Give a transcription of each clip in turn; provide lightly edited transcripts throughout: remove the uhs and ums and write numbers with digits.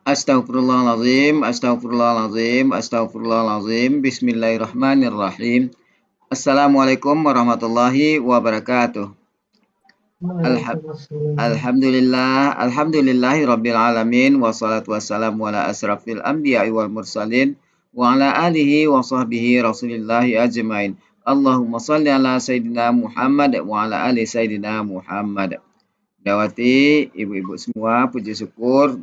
Astaghfirullahalazim, astaghfirullahalazim, astaghfirullahalazim. Bismillahirrahmanirrahim. Assalamualaikum warahmatullahi wabarakatuh. Alha- Waalaikumsalam. Alhamdulillahi rabbil alamin. Wassalatu wassalamu ala asrafil anbiya'i wal mursalin. Wa ala alihi wa sahbihi rasulillahi ajmain. Allahumma salli ala Sayyidina Muhammad wa ala ali Sayyidina Muhammad. Dawati, ibu-ibu semua, puji syukur.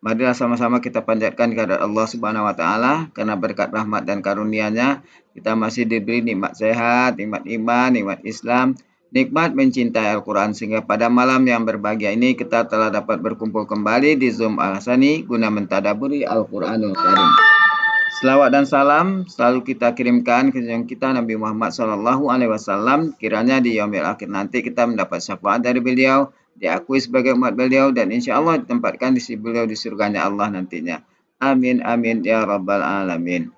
Marilah sama-sama kita panjatkan kepada Allah Subhanahu wa taala karena berkat rahmat dan karunia-Nya kita masih diberi nikmat sehat, nikmat iman, nikmat Islam, nikmat mencintai Al-Qur'an sehingga pada malam yang berbahagia ini kita telah dapat berkumpul kembali di Zoom Al-Hasani guna mentadaburi Al-Qur'anul Karim. Selawat dan salam selalu kita kirimkan ke junjungan kita Nabi Muhammad SAW. Kiranya di yaumil akhir nanti kita mendapat syafaat dari beliau, diakui sebagai umat beliau, dan insya Allah ditempatkan di sisi beliau di surganya Allah nantinya. Amin amin ya rabbal alamin.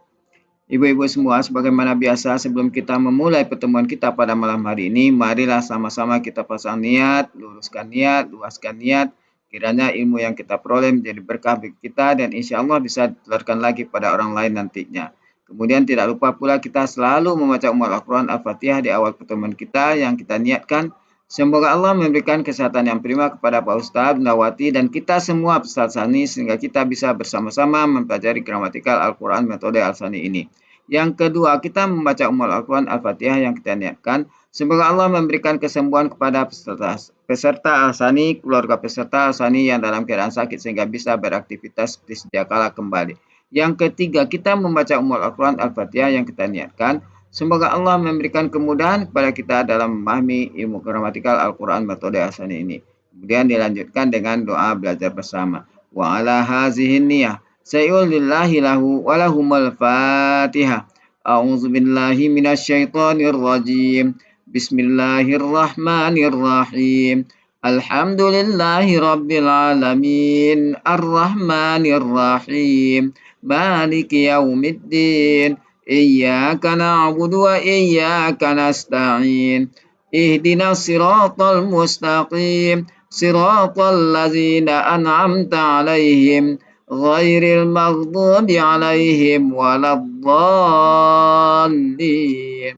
Ibu-ibu semua, sebagaimana biasa sebelum kita memulai pertemuan kita pada malam hari ini, marilah sama-sama kita pasang niat, luruskan niat, luaskan niat. Kiranya ilmu yang kita peroleh menjadi berkah bagi kita dan insya Allah bisa ditularkan lagi pada orang lain nantinya. Kemudian tidak lupa pula kita selalu membaca Al-Quran Al-Fatihah di awal pertemuan kita yang kita niatkan. Semoga Allah memberikan kesehatan yang prima kepada Pak Ustadz, Nawati, dan kita semua peserta Sani sehingga kita bisa bersama-sama mempelajari gramatikal Al-Quran metode Al-Sani ini. Yang kedua, kita membaca Al-Quran Al-Fatihah yang kita niatkan. Semoga Allah memberikan kesembuhan kepada peserta Al-Sani, keluarga peserta Al-Sani yang dalam keadaan sakit sehingga bisa beraktivitas seperti sedia kala kembali. Yang ketiga, kita membaca Al-Quran Al-Fatihah yang kita niatkan. Semoga Allah memberikan kemudahan kepada kita dalam memahami ilmu gramatikal Al-Quran metode Al-Sani ini. Kemudian dilanjutkan dengan doa belajar bersama. Wa ala hazihin niyah. Sayulillahi lahu walahumul fatihah. A'udzu billahi minasyaitonir rajim. Bismillahirrahmanirrahim. Alhamdulillahi rabbil alamin. Arrahmanir rahim. Maliki yaumiddin. Iyyaka na'budu wa iyyaka nasta'in. Ihdinas siratal mustaqim. Siratal ladzina an'amta 'alaihim ghairil maghdubi 'alaihim waladdallin.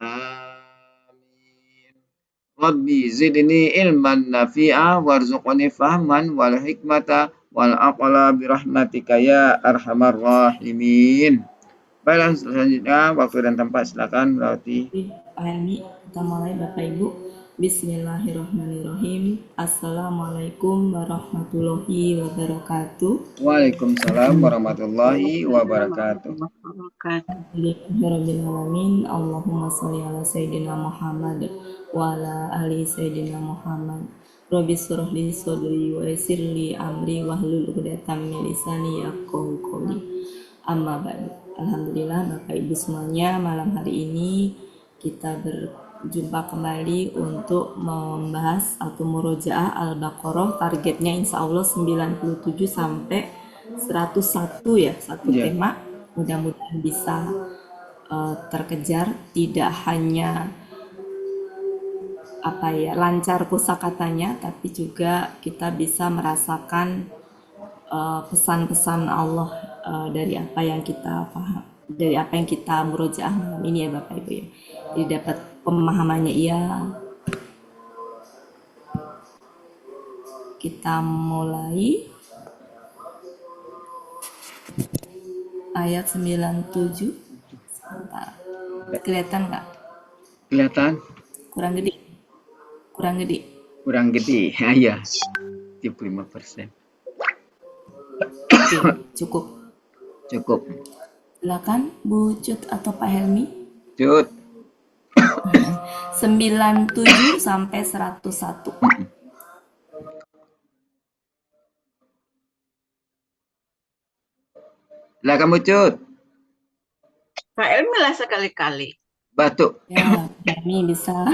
Amin. Rabbi zidni ilman nafi'a warzuqni fahman wal hikmata wal aqla birahmatika ya arhamar rahimin. Baiklah, selanjutnya waktu dan tempat silakan berarti. Pak Helmi, kita mulai Bapak Ibu. Bismillahirrahmanirrahim. Assalamualaikum warahmatullahi wabarakatuh. Waalaikumsalam warahmatullahi wabarakatuh. Alhamdulillahirrahmanirrahim. Allahumma sholli ala Sayyidina Muhammad wa ala ali Sayyidina Muhammad. Rabbi shrah li sadri wa yassir li amri wahlul 'uqdatam min lisani yafqahu qawli. Amma ba'du. Alhamdulillah Bapak Ibu semuanya, malam hari ini kita berjumpa kembali untuk membahas atau murojaah Al-Baqarah. Targetnya insya Allah 97 sampai 101 ya, satu tema. Mudah-mudahan bisa terkejar, tidak hanya lancar kosakatanya, tapi juga kita bisa merasakan pesan-pesan Allah dari apa yang kita paham, dari apa yang kita murojaah malam ini ya Bapak Ibu ya. Jadi dapat pemahamannya iya. Kita mulai ayat 97. Sebentar. Kelihatan nggak? Kelihatan? Kurang gede. Kurang gede. Kurang gede. Ya. 75%. Oke, cukup. Cukup. Silakan Bu Cut atau Pak Helmi. Cut. 97 sampai 101. Silakan Bu Cut. Pak Helmi lah sekali-kali. Batuk. Ya, Helmi bisa.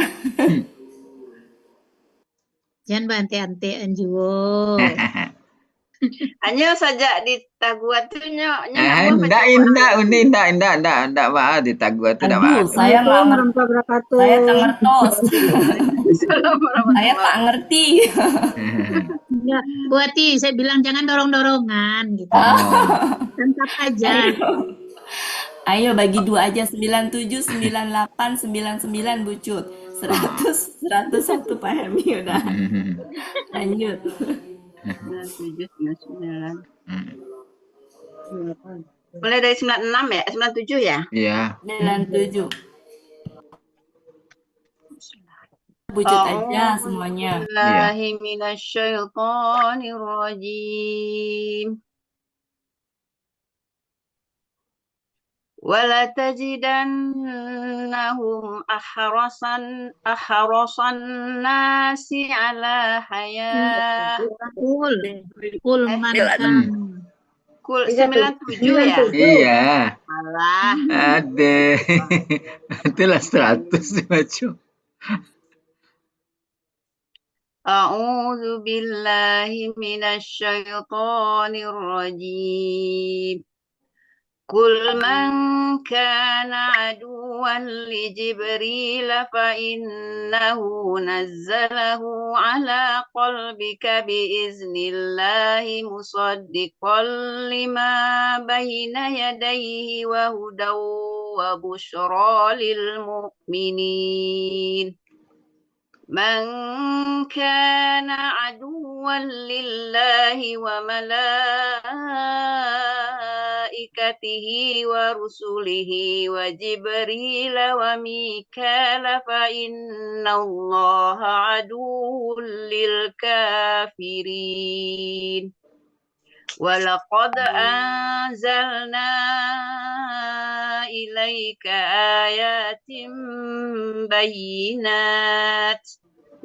Jangan bantai-antai anjuwo. Hanya saja di Tagua tuh ndak Pak, di Tagua tuh enggak Aduh, saya nggak ngerti. Saya tak ngertos. Saya tak ngerti. Ya, Bu Ati, saya bilang jangan dorong-dorongan gitu. Oh. Tangkap aja. Ayo bagi 2 aja, 97, 98, 99 Bu Cut. 100, 101 Pak Helmi udah. Lanjut. 97, 99. Mulai dari 96 ya? 97 ya? Iya. 97. Bu Cut aja semuanya. Billahi minasyaitonirrajim. Wala tajidannahum ahrasan nasi ala hayat. Kul man kana. Kul 97 ya? Iya. Alah. Ada. Itulah 100 baca. A'udzu billahi minasyaitonir rajim. Qul man kana aduwwan li Jibril fa innahu nazzalahu ala qalbika bi iznillahi musaddiqan lima bayna yadayhi wa hudaw wa busyra lil mu'minin. Man kana aduwwan lillahi wa malaikatihi wa rusulihi wa Jibril wa Mikala fa innallaha aduwwun lil kafirin. Walaqad anzalna ilaika ayatin bayyinat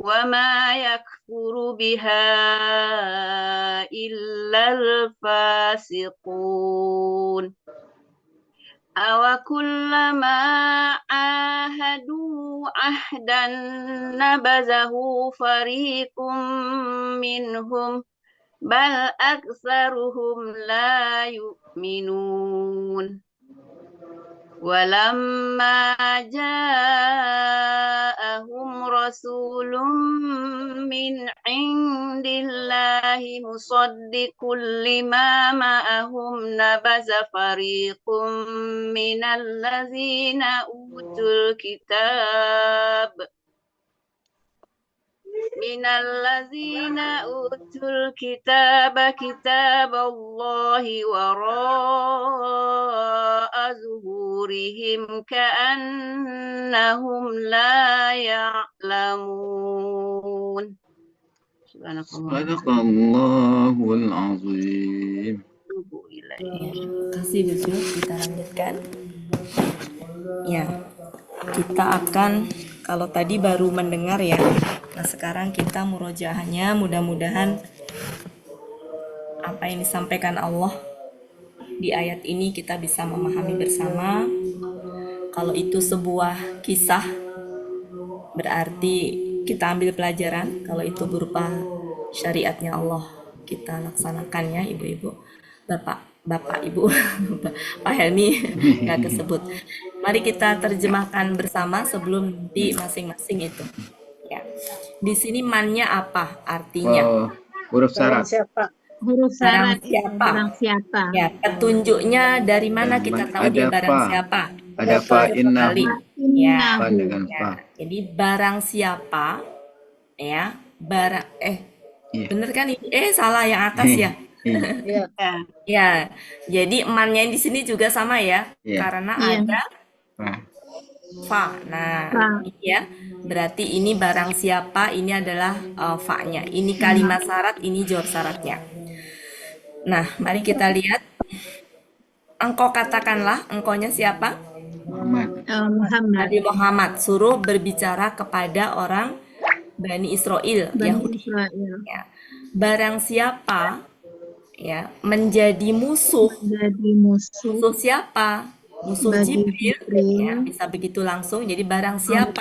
wa ma yakfuru biha illal fasiqun. Awa kullama ahadu ahdan nabazahu fariqum minhum bal aktsaruhum la yu'minun. Walamma ja'ahum rasulun min indillahi musaddiqun lima ma'ahum nabaza fariqum minal ladzina utul kitab kitaballahi wara'a zuhurihim ka'annahum la ya'lamun. Sadaqallahul azim. Kasih Bu Cut, kita lanjutkan. Ya, kita akan, kalau tadi baru mendengar ya, nah sekarang kita murojaahnya, mudah-mudahan apa yang disampaikan Allah di ayat ini kita bisa memahami bersama. Kalau itu sebuah kisah, berarti kita ambil pelajaran. Kalau itu berupa syariatnya Allah, kita laksanakan ya ibu-ibu, bapak ibu. Pak Helmi nggak kesebut. Mari kita terjemahkan bersama sebelum di masing-masing itu ya. Di sini mannya apa artinya? Huruf syarat. Huruf syarat. Barang siapa? Barang siapa? Ya, petunjuknya dari mana kita tahu dia barang siapa? Ada fa inna Ya, dengan ya. fa. Jadi barang siapa ya, bener kan ini? Salah yang atas ya. Ya, jadi mannya di sini juga sama ya, karena ada fa. Nah, ini ya, berarti ini barang siapa, ini adalah fa-nya. Ini kalimat syarat, ini jawab syaratnya. Nah, mari kita lihat. Engkau katakanlah, engkaunya siapa? Muhammad. Nabi Muhammad suruh berbicara kepada orang Bani Israel, Yahudi. Ya. Barang siapa ya menjadi musuh siapa? Musuh Jibril, ya, bisa begitu langsung. Jadi barang siapa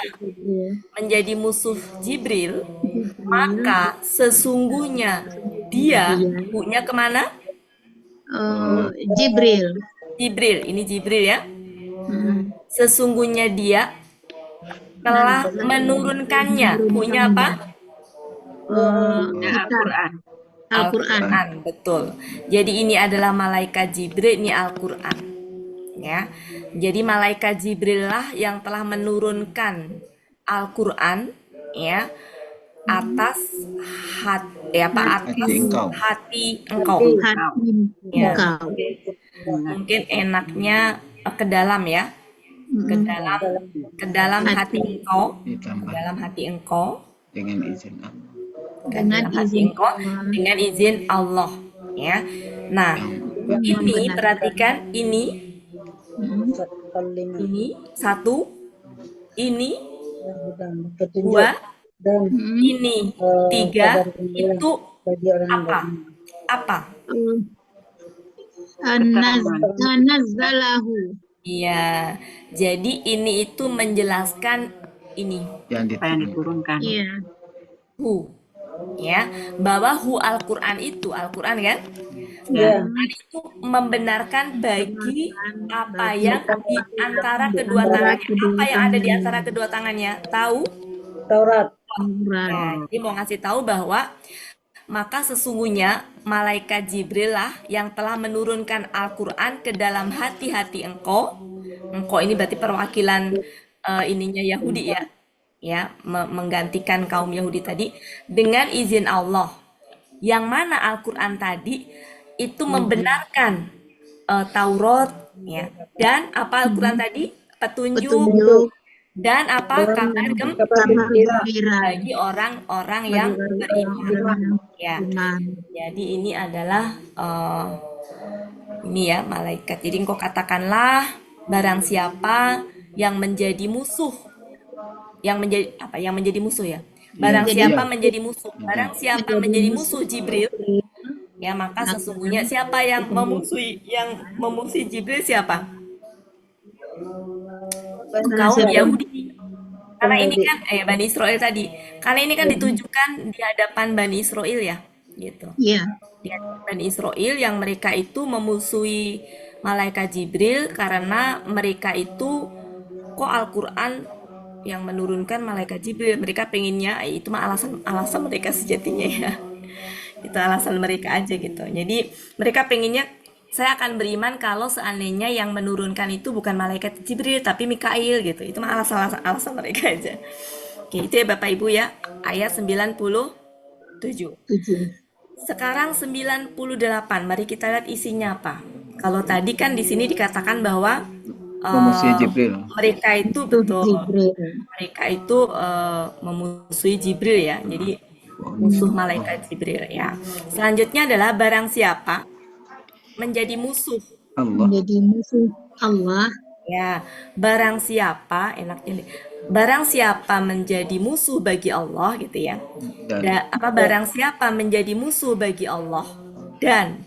menjadi musuh Jibril, maka sesungguhnya dia punya kemana? Jibril, ini Jibril ya. Sesungguhnya dia telah menurunkannya, punya apa? Al-Quran. Al-Quran. betul. Jadi ini adalah malaikat Jibril, ini Al-Quran. Ya. Jadi malaikat Jibril lah yang telah menurunkan Al-Quran ya atas Hati engkau. hati engkau. Hati Ya. engkau. Mungkin enaknya ke dalam ya. Ke dalam hati engkau, ke Ditambah dalam hati engkau, dengan izin Allah. ke Dengan dalam hati izin engkau Allah. dengan izin Allah ya. Nah, ini perhatikan ini satu, ini dua, ini tiga, itu apa? Anazzalahu. Iya, jadi ini itu menjelaskan ini Yang diturunkan. Iya. hu ya, bahwa hu Al-Quran itu Al-Quran kan? Ya. Al-Quran itu membenarkan bagi apa yang di antara kedua tangannya. Apa yang ada di antara kedua tangannya? Tahu? Taurat. Ya, jadi mau ngasih tahu bahwa maka sesungguhnya malaikat Jibril lah yang telah menurunkan Al-Quran ke dalam hati-hati engkau. Engkau ini berarti perwakilan ininya Yahudi ya. Ya, menggantikan kaum Yahudi tadi dengan izin Allah. Yang mana Al-Quran tadi itu membenarkan Taurat ya. Dan apa Al-Quran tadi? Petunjuk dan apa kabar gembira bagi orang-orang yang beriman ya. Jadi ini adalah ini ya malaikat. Jadi engkau katakanlah barang siapa yang menjadi musuh, yang menjadi musuh ya. Barang siapa menjadi musuh, barang siapa menjadi musuh Jibril, ya maka sesungguhnya siapa yang memusuhi Jibril siapa? Kaum Yahudi. Karena ini kan Bani Israel tadi. Karena ini kan ditujukan di hadapan Bani Israel ya, gitu. Iya. Di hadapan Bani Israel yang mereka itu memusuhi malaikat Jibril karena mereka itu kok Al-Qur'an yang menurunkan malaikat Jibril. Mereka pengennya itu mah alasan mereka sejatinya ya. Itu alasan mereka aja gitu. Jadi mereka pengennya saya akan beriman kalau seandainya yang menurunkan itu bukan malaikat Jibril tapi Mikail gitu. Itu mah alasan mereka aja. Oke, itu ya Bapak Ibu ya. Ayat 97. Sekarang 98. Mari kita lihat isinya apa. Kalau tadi kan di sini dikatakan bahwa memusuhi Jibril. Mereka itu betul. Mereka itu memusuhi Jibril ya. Jadi musuh malaikat Jibril ya. Selanjutnya adalah barang siapa menjadi musuh Allah. Menjadi musuh Allah. ya, barang siapa enaknya nih. Barang siapa menjadi musuh bagi Allah gitu ya. Barang siapa menjadi musuh bagi Allah dan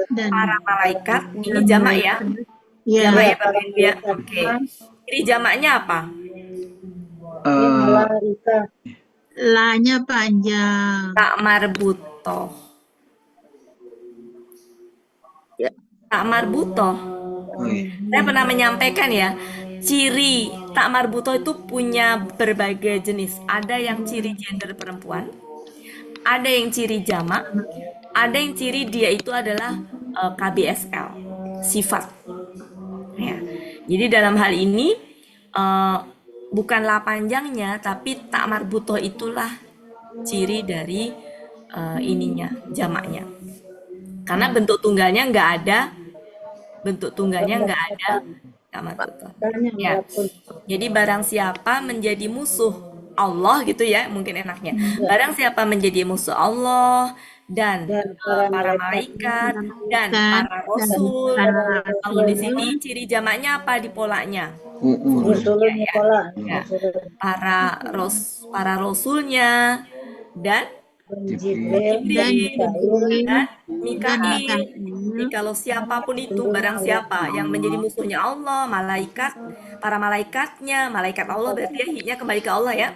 para malaikat, ini jamak ya. Jamak ya Bapak Ibu ya. Oke. Ini jamaknya apa? La-nya panjang. Tak marbutoh. Tak marbutoh. Saya pernah menyampaikan ya, ciri tak marbutoh itu punya berbagai jenis. Ada yang ciri gender perempuan, ada yang ciri jamak, ada yang ciri dia itu adalah KBSL, sifat. Ya. Jadi dalam hal ini bukanlah panjangnya, tapi tak marbutoh itulah ciri dari ininya, jamaknya. Karena bentuk tunggalnya nggak ada tak marbutoh. Ya. Jadi barang siapa menjadi musuh Allah gitu ya, mungkin enaknya. Barang siapa menjadi musuh Allah dan para malaikat dan para rasul. Kalau di sini ciri jamaknya apa di polanya? Ya. Para rasulnya dan Jibril dan Mikail. Jadi kalau siapapun itu, barang siapa yang menjadi musuhnya Allah, malaikat, para malaikatnya, malaikat Allah berarti ya hiknya kembali ke Allah ya.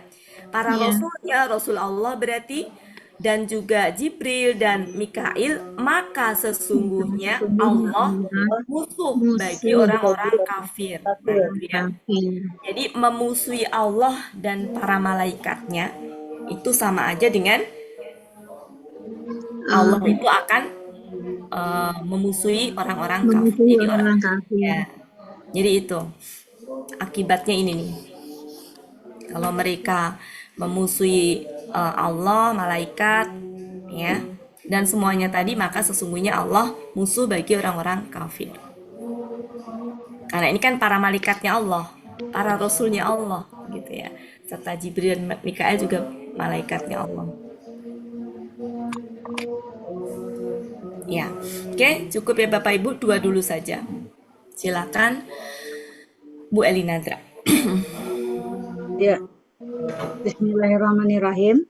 Para rasulnya, Rasul Allah berarti, dan juga Jibril dan Mikail, maka sesungguhnya Allah musuh bagi orang-orang kafir. Ya. Jadi memusuhi Allah dan para malaikatnya itu sama aja dengan Allah itu akan memusuhi orang-orang kafir. memusuhi Jadi orang kafir. ya, jadi itu akibatnya ini nih. Kalau mereka memusuhi Allah, malaikat, ya, dan semuanya tadi, maka sesungguhnya Allah musuh bagi orang-orang kafir. Karena ini kan para malaikatnya Allah, para rasulnya Allah, gitu ya. Serta Jibril dan Mikael juga malaikatnya Allah. Ya, oke, cukup ya Bapak Ibu, 2 dulu saja. Silakan Bu Eli Nadra. Ya, Bismillahirrahmanirrahim.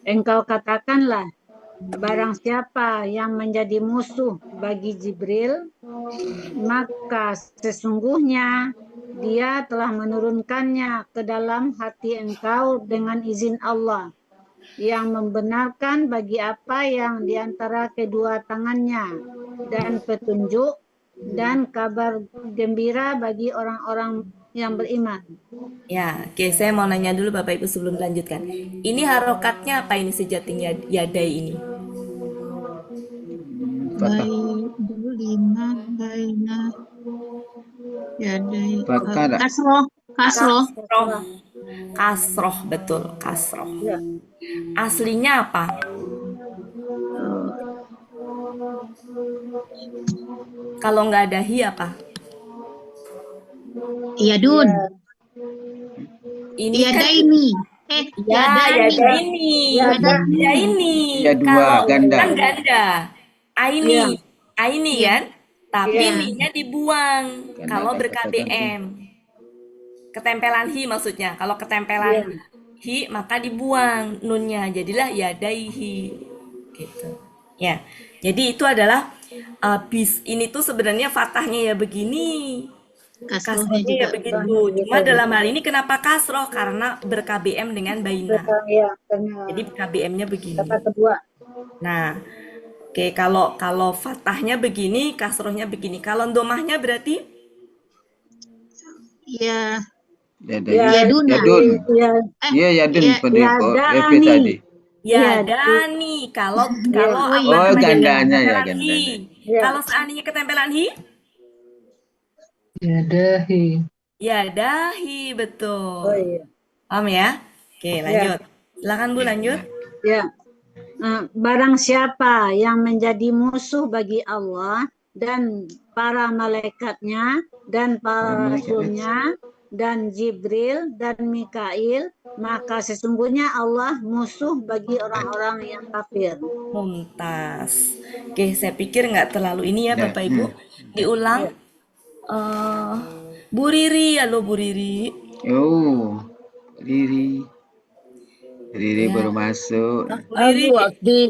Engkau katakanlah, barang siapa yang menjadi musuh bagi Jibril, maka sesungguhnya dia telah menurunkannya ke dalam hati engkau dengan izin Allah, yang membenarkan bagi apa yang di antara kedua tangannya, dan petunjuk dan kabar gembira bagi orang-orang yang beriman. Ya, oke, saya mau nanya dulu Bapak Ibu sebelum lanjutkan. Ini harokatnya apa ini sejatinya yadai ini? Fathah. Baik, dulu 5 baina yadai Fakara. kasroh. Kasroh. Kasroh, betul, kasroh. Ya. Aslinya apa? Kalau nggak ada hi apa? Yadun. Ini kan Yadaini. ya, Yadani. yadaini. Yadani. Ya ini. Ya dua, Kalau ganda. kan ganda. Aini. Iya. Aini Iya. kan? Tapi Iya. nih-nya dibuang Ganda kalau dan ber-KBM. Ketempelan hi maksudnya. Kalau ketempelan hi maka dibuang nunnya. Jadilah yadaihi. Gitu. Ya. Jadi itu adalah ini tuh sebenarnya fathahnya ya begini. Kasrohnya Kasrohnya juga. ya begitu. Cuma dalam hal ini kenapa kasroh? Karena ber-KBM dengan baina. Ya, karena Jadi KBM-nya begini. kata kedua. Nah, oke, kalau fathahnya begini, kasrohnya begini. Kalau domahnya berarti Ya. Yadun. Yaduna. Ya, Iya, Yadun Ya, pada Yadani. EP tadi. yadani. Kalau Oh, iya. Oh, apa namanya gandanya ya, ketempelan hi. Ya. Kalau seandainya ketempelan hi, Yadahi. yadahi, betul. Oh iya. Paham ya? Oke, lanjut. Silakan Bu, lanjut. Ya. Barang siapa yang menjadi musuh bagi Allah dan para malaikatnya dan para rasulnya dan Jibril dan Mikail, maka sesungguhnya Allah musuh bagi orang-orang yang kafir. Mumtaz. Oke, saya pikir nggak terlalu ini ya Bapak Ibu. Diulang. Bu Riri, halo Bu Riri. Oh, Riri. Riri Ya. baru masuk. Bu Riri. Bu Ati.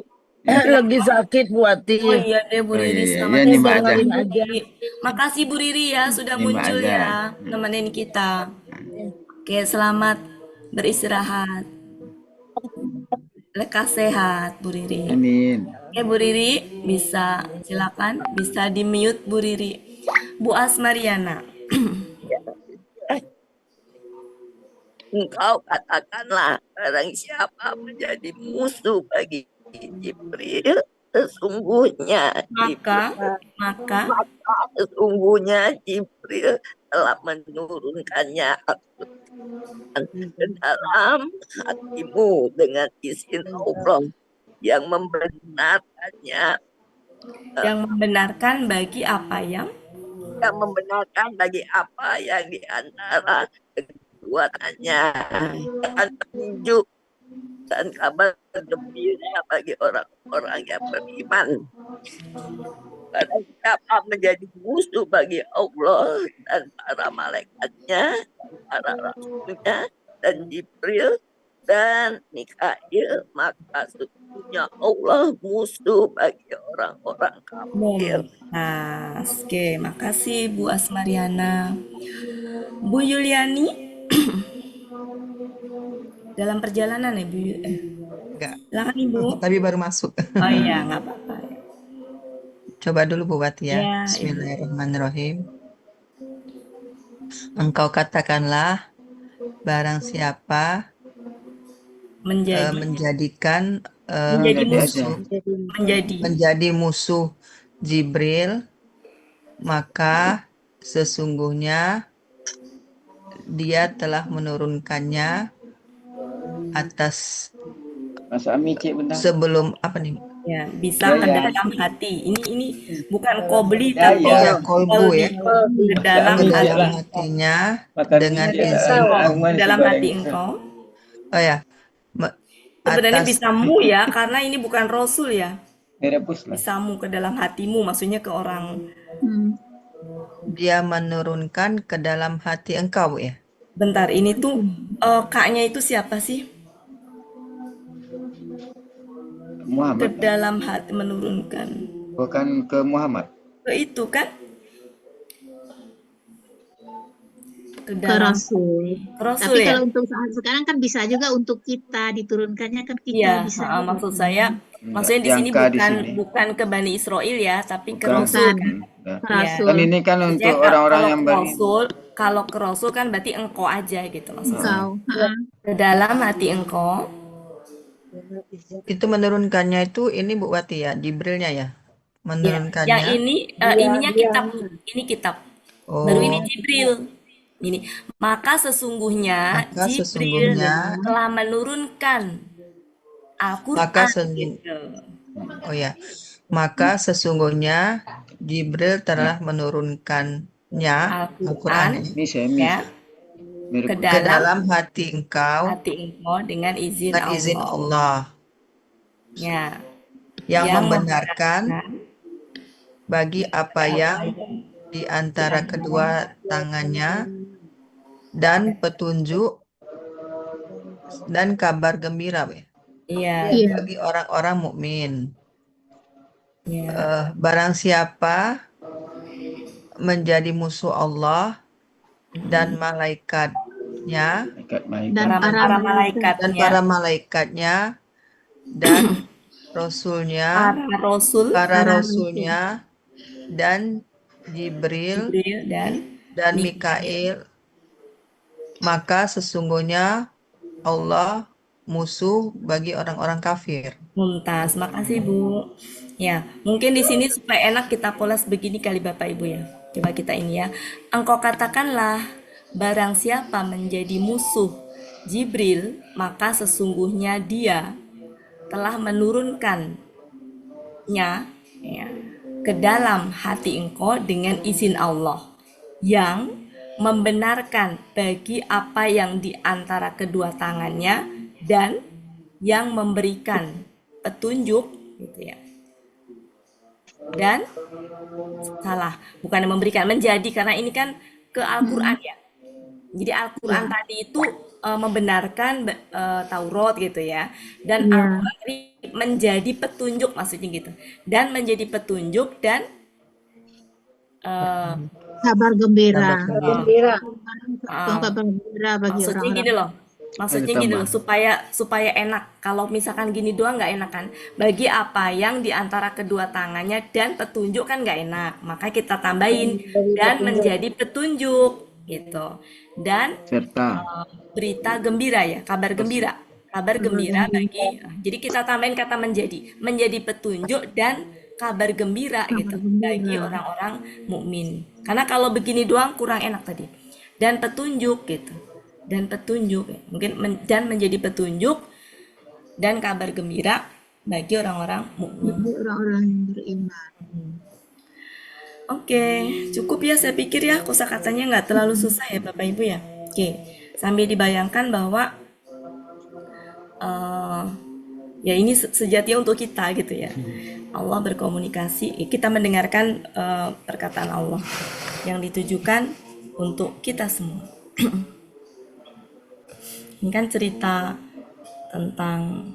Lagi sakit Bu Ati. Oh iya deh Bu Oh, Riri, iya, iya. selamat Ya, ya nyimak Bu aja. Riri. Makasih Bu Riri ya sudah Nyimak muncul aja. ya, nemenin kita. Oke, selamat beristirahat. Lekas sehat Bu Riri. Amin. Oke Bu Riri, bisa silakan, bisa di mute Bu Riri. Bu Asmariana. Engkau katakanlah, barang siapa menjadi musuh bagi Jibril, sesungguhnya sesungguhnya Jibril telah menurunkannya ke dalam hatimu dengan izin Allah yang membenarkannya, Yang membenarkan bagi apa yang di antara keduanya, dan petunjuk dan kabar gembira bagi orang-orang yang beriman. Barang siapa menjadi musuh bagi Allah dan para malaikatnya, para rasulnya, dan Jibril dan Mikail, maka sesungguhnya Allah musuh bagi orang-orang kafir. Nah, oke, makasih Bu Asmariana. Bu Yuliani. Dalam perjalanan ya Bu. Enggak. Silakan Ibu. Tapi baru masuk. Oh iya, nggak apa-apa. Coba dulu Bu Wati ya. Ya, Bismillahirrahmanirrahim. Engkau katakanlah, barang siapa menjadikan menjadi Jadi musuh, menjadi musuh Jibril, maka sesungguhnya dia telah menurunkannya atas Mas Ami cik bentar. sebelum apa nih? Ya, bisa ke dalam hati. Ini bukan qobli Ya, tapi ya. Kolbu ya. ke dalam Ke Amin, hati. dalam lah. hatinya Makan dengan dia tak izin ada. Allah. Aman, Ke dalam sebarang hati itu. engkau. Oh ya, Sebenarnya atas bisa mu ya, karena ini bukan rasul ya. Direbus lah. Bisa mu ke dalam hatimu, maksudnya ke orang. dia menurunkan ke dalam hati engkau ya. Bentar, ini tuh kaknya itu siapa sih? Ke Muhammad. dalam hati menurunkan. Bukan ke Muhammad. Ke itu kan? Ke Ke dalam Rasul. ke Rasul Tapi ya? kalau untuk saat sekarang kan bisa juga untuk kita diturunkannya kan kita Iya, bisa. maksud saya, maksudnya di Yang sini K di bukan sini. bukan ke Bani Israel ya, tapi ke Bukan. Rasul Bukan. kan. Ya. Ke Iya. Rasul. Kan ini kan untuk Maksudnya orang-orang kalau yang ke Rasul, kalau ke Rasul kan berarti engkau aja gitu maksud saya. Engkau. Heeh. Ke dalam hati engkau, Itu menurunkannya itu ini Bu Wati ya, Jibrilnya ya. ya. Yang Menurunkannya. ininya kitab, ini kitab. Baru ini Oh, Jibril. Ini maka sesungguhnya maka Jibril sesungguhnya telah menurunkan maka Al-Quran gitu. oh ya, maka sesungguhnya Jibril telah menurunkannya Al-Quran Al-Quran ini semi. ya ke ke dalam dalam hati engkau hati engkau dengan izin dengan izin Allah. Allah Ya, yang yang membenarkan membenarkan bagi apa yang di antara kedua tangannya dan petunjuk dan kabar gembira ya, Iya, Iya. bagi orang-orang mukmin. ya. Barang siapa menjadi musuh Allah dan malaikatnya Dekat baik. Dan Para para dan malaikatnya, para malaikatnya dan rasulnya, para para rasul, rasulnya dan Jibril Jibril dan Mikail, maka sesungguhnya Allah musuh bagi orang-orang kafir. Mumtaz. Makasih Bu. Ya, mungkin di sini supaya enak kita polas begini kali Bapak Ibu ya. Coba kita ini ya. Engkau katakanlah, barang siapa menjadi musuh Jibril, maka sesungguhnya dia telah menurunkannya ya, ke dalam hati engkau dengan izin Allah yang membenarkan bagi apa yang di antara kedua tangannya dan yang memberikan petunjuk gitu ya. Dan salah, bukan memberikan, menjadi, karena ini kan ke Al-Qur'an ya. Jadi Al-Qur'an tadi itu membenarkan Taurat gitu ya. Dan Iya. Al-Qur'an ini menjadi petunjuk maksudnya gitu. Dan menjadi petunjuk dan Kabar gembira. Gembira. Kabar gembira bagi maksudnya orang-orang. gini loh. Maksudnya gini loh, supaya enak. Kalau misalkan gini doang nggak enak kan. Bagi apa yang di antara kedua tangannya dan petunjuk kan nggak enak. Maka kita tambahin dan menjadi petunjuk gitu. Dan Serta. berita gembira ya, kabar gembira. Kabar gembira bagi. Jadi kita tambahin kata menjadi petunjuk dan kabar gembira gitu bagi orang-orang mukmin. Karena kalau begini doang kurang enak tadi. Dan petunjuk gitu. Dan petunjuk ya. Mungkin dan menjadi petunjuk dan kabar gembira bagi orang-orang mukmin. Bagi orang-orang yang beriman. Oke, cukup ya saya pikir ya, kosakatanya nggak terlalu susah ya Bapak Ibu ya. Oke, sambil dibayangkan bahwa ya ini sejatinya untuk kita gitu ya. Allah berkomunikasi, kita mendengarkan perkataan Allah yang ditujukan untuk kita semua. Ini kan cerita tentang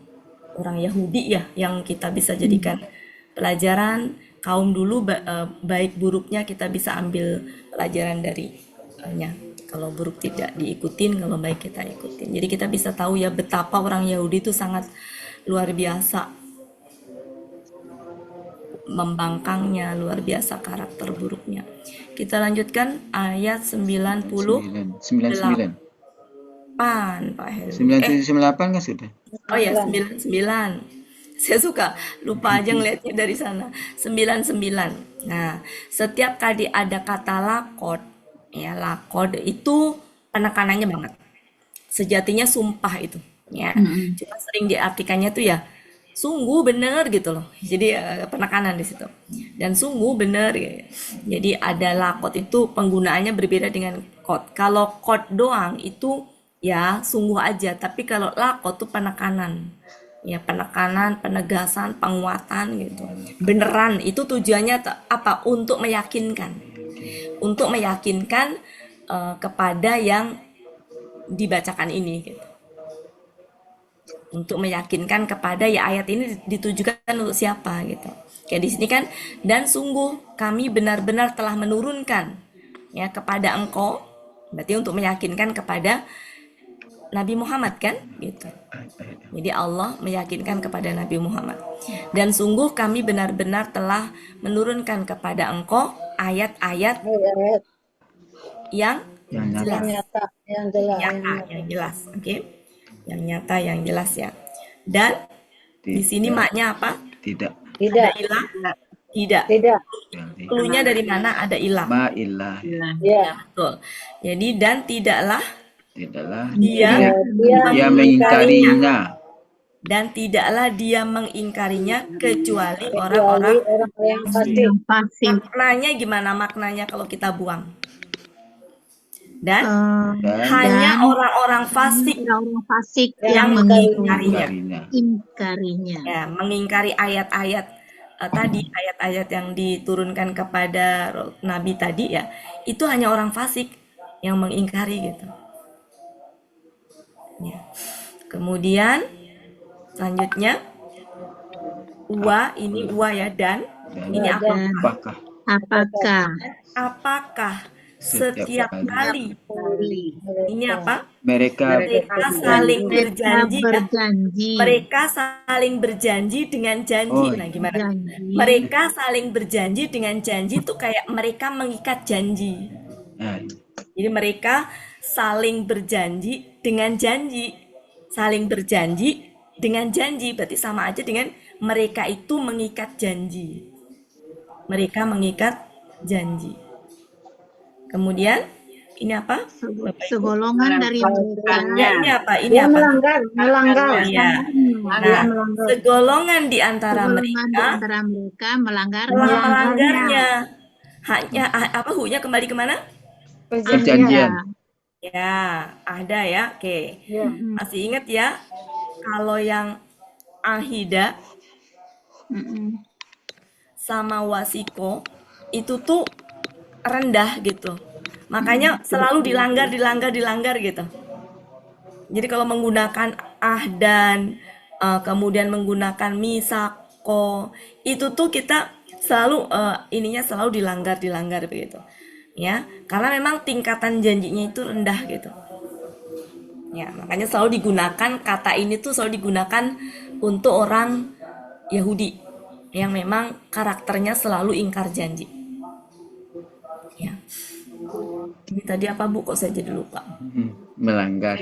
orang Yahudi ya, yang kita bisa jadikan pelajaran kaum dulu, baik buruknya kita bisa ambil pelajaran darinya. Kalau buruk tidak diikutin, kalau baik kita ikutin. Jadi kita bisa tahu ya betapa orang Yahudi itu sangat luar biasa membangkangnya, luar biasa karakter buruknya. Kita lanjutkan ayat 98 99. Pak Helmi. 978 kan sudah. Oh ya, 99. Saya suka lupa aja ngeliatnya dari sana. 99. Nah, setiap kali ada kata lakod, ya lakod itu penekanannya banget. Sejatinya sumpah itu, ya. Cuma sering diartikannya tuh ya sungguh bener gitu loh. Jadi penekanan di situ. Dan sungguh bener ya. Jadi ada lakot itu penggunaannya berbeda dengan kod. Kalau kod doang itu ya sungguh aja, tapi kalau lakot tuh penekanan. Ya penekanan, penegasan, penguatan gitu. Beneran itu tujuannya apa? Untuk meyakinkan. Untuk meyakinkan kepada yang dibacakan ini gitu. Untuk meyakinkan kepada ya ayat ini ditujukan untuk siapa gitu. Kayak di sini kan, dan sungguh kami benar-benar telah menurunkan ya kepada engkau, berarti untuk meyakinkan kepada Nabi Muhammad kan gitu. Jadi Allah meyakinkan kepada Nabi Muhammad. Dan sungguh kami benar-benar telah menurunkan kepada engkau ayat-ayat yang jelas. Yang jelas, oke. Yang nyata, yang jelas ya. Dan di sini maknya apa? Tidak. Ada ilah? Tidak. Cluenya dari mana? Ada ilah. Ma ilah. Ya, betul. Jadi dan tidaklah dia mengingkarinya. Dan tidaklah dia mengingkarinya kecuali orang-orang yang fasik. Maknanya gimana maknanya kalau kita buang? Dan hanya orang-orang fasik yang mengingkarinya. Ya, mengingkari ayat-ayat tadi, ayat-ayat yang diturunkan kepada Nabi tadi ya, itu hanya orang fasik yang mengingkari gitu. Ya. Kemudian selanjutnya ini ya, dan ini apakah setiap kali ini apa? Mereka saling berjanji. Mereka saling berjanji dengan janji. Nah, gimana? Mereka saling berjanji dengan janji itu kayak mereka mengikat janji. Jadi mereka saling berjanji dengan janji. Saling berjanji dengan janji berarti sama aja dengan mereka itu mengikat janji. Mereka mengikat janji. Kemudian ini apa? Segolongan dari mereka. Ini apa? Ini apa? Melanggar. Ya. Nah, segolongan di antara mereka melanggarnya. Hanya apa? Hunya kembali kemana? Perjanjian. Ya, ada ya. Oke. Masih ingat ya? Kalau yang ahida sama wasiko itu tuh rendah gitu. Makanya selalu dilanggar gitu. Jadi kalau menggunakan ahdan, kemudian menggunakan misako, itu tuh kita selalu ininya selalu dilanggar begitu. Ya, karena memang tingkatan janjinya itu rendah gitu. Ya, makanya selalu digunakan kata ini tuh selalu digunakan untuk orang Yahudi yang memang karakternya selalu ingkar janji. Ya. Ini tadi apa Bu? Kok saya jadi lupa? Melanggar.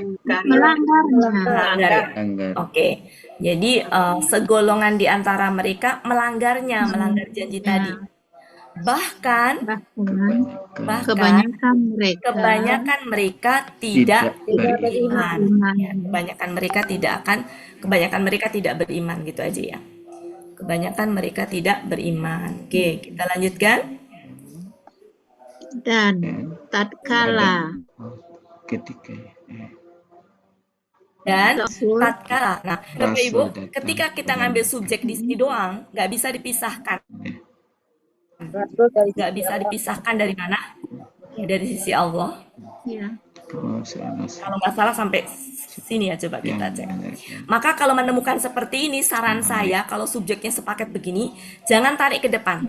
Ya? Oke. Jadi segolongan di antara mereka melanggar janji tadi. Bahkan kebanyakan mereka tidak beriman. Ya, kebanyakan mereka tidak beriman gitu aja ya. Kebanyakan mereka tidak beriman. Oke, kita lanjutkan. Dan tatkala Nah, Bapak Ibu, ketika kita ngambil subjek di sini doang, nggak bisa dipisahkan. Nggak bisa dipisahkan dari mana? Ya, dari sisi Allah. ya. Kalau nggak salah sampai sini ya, coba kita cek. Maka kalau menemukan seperti ini, saran saya kalau subjeknya sepaket begini, jangan tarik ke depan.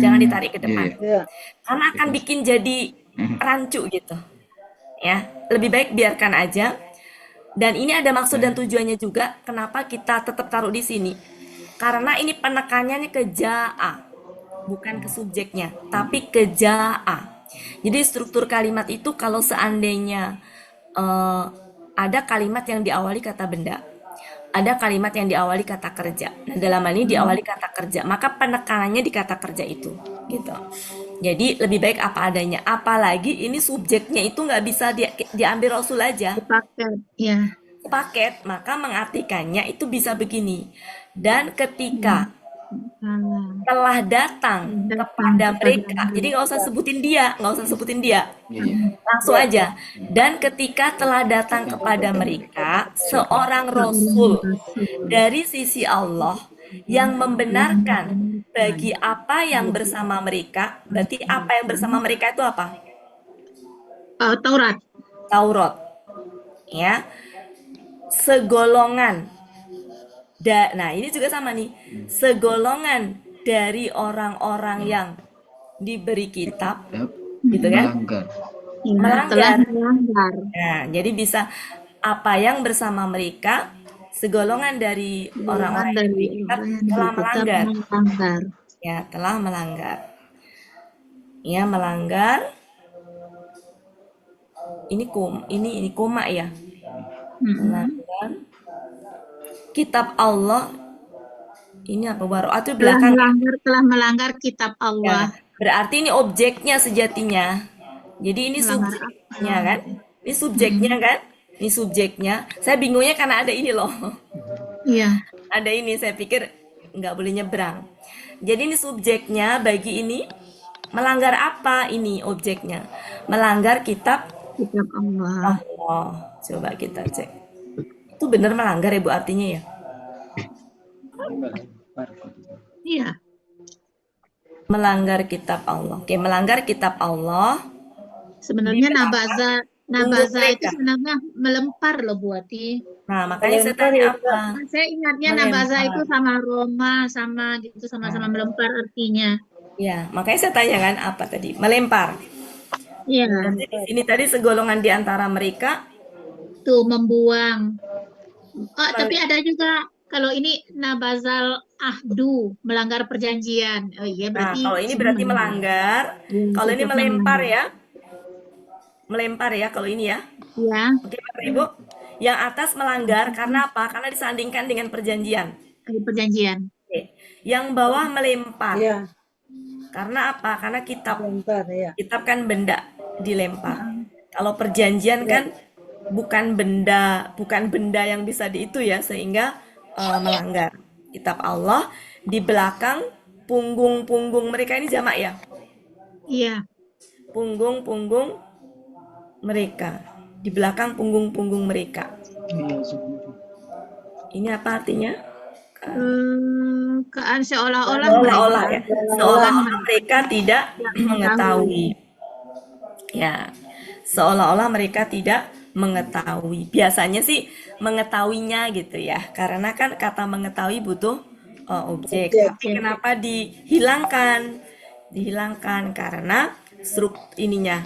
Jangan ditarik ke depan. Karena akan bikin jadi rancu gitu. Ya, lebih baik biarkan aja. Dan ini ada maksud dan tujuannya juga kenapa kita tetap taruh di sini. Karena ini penekanannya ke ja'a, bukan ke subjeknya, tapi ke ja'a. Jadi struktur kalimat itu kalau seandainya ada kalimat yang diawali kata benda, ada kalimat yang diawali kata kerja. Nah, dalam hal ini diawali kata kerja, maka penekanannya di kata kerja itu, gitu. Jadi lebih baik apa adanya. Apalagi ini subjeknya itu nggak bisa diambil Rasul aja. Sepakat. Ya. Paket, maka mengartikannya itu bisa begini. Dan ketika telah datang kepada mereka, jadi nggak usah sebutin dia, langsung aja. Dan ketika telah datang kepada mereka seorang Rasul dari sisi Allah yang membenarkan bagi apa yang bersama mereka, berarti apa yang bersama mereka itu apa? Taurat. Taurat, ya. Segolongan. Nah, ini juga sama nih. Segolongan dari orang-orang yang diberi kitab, gitu kan? Melanggar. Nah, jadi bisa apa yang bersama mereka, segolongan dari orang-orang yang diberi kitab telah melanggar. Ya, telah melanggar. Ya, melanggar. Ini koma ya. Melanggar kitab Allah. Ini apa, baru atau belakang? Telah melanggar kitab Allah. Ya, berarti ini objeknya sejatinya. Jadi ini subjeknya kan? Ini subjeknya kan? Ini subjeknya. Saya bingungnya karena ada ini loh. Iya. Ada ini, saya pikir nggak boleh nyebrang. Jadi ini subjeknya bagi ini melanggar apa? Ini objeknya. Melanggar kitab Allah. Coba kita cek. Itu benar melanggar ya Bu artinya ya? Iya. Melanggar kitab Allah. Oke, melanggar kitab Allah. Sebenarnya nabaza itu sebenarnya melempar loh Bu Ati. Nah, makanya saya tanya apa? Saya ingatnya nabaza itu sama Roma, sama gitu, sama-sama melempar artinya. Ya, makanya saya tanya kan apa tadi? Melempar. Iya. Ini tadi segolongan di antara mereka tuh membuang. Tapi ada juga kalau ini nabazal ahdu, melanggar perjanjian. Oh iya, berarti. Nah, kalau ini berarti melanggar. Kalau ini melempar ya. Melempar ya kalau ini ya. Ya. Oke, Bapak Ibu. Yang atas melanggar karena apa? Karena disandingkan dengan perjanjian. Perjanjian. Oke. Yang bawah melempar. Ya. Karena apa? Karena kitab. Melempar, ya. Kitab kan benda dilempar. Kalau perjanjian kan bukan benda yang bisa itu ya, sehingga melanggar kitab Allah. Di belakang punggung-punggung mereka ini jamak ya? Iya. Punggung-punggung mereka. Di belakang punggung-punggung mereka. Ini apa artinya? Seolah-olah ya. Seolah-olah mereka tidak mengetahui. Ya. Seolah-olah mereka tidak mengetahui. Biasanya sih mengetahuinya gitu ya. Karena kan kata mengetahui butuh objek. Tapi kenapa dihilangkan? Dihilangkan karena ininya.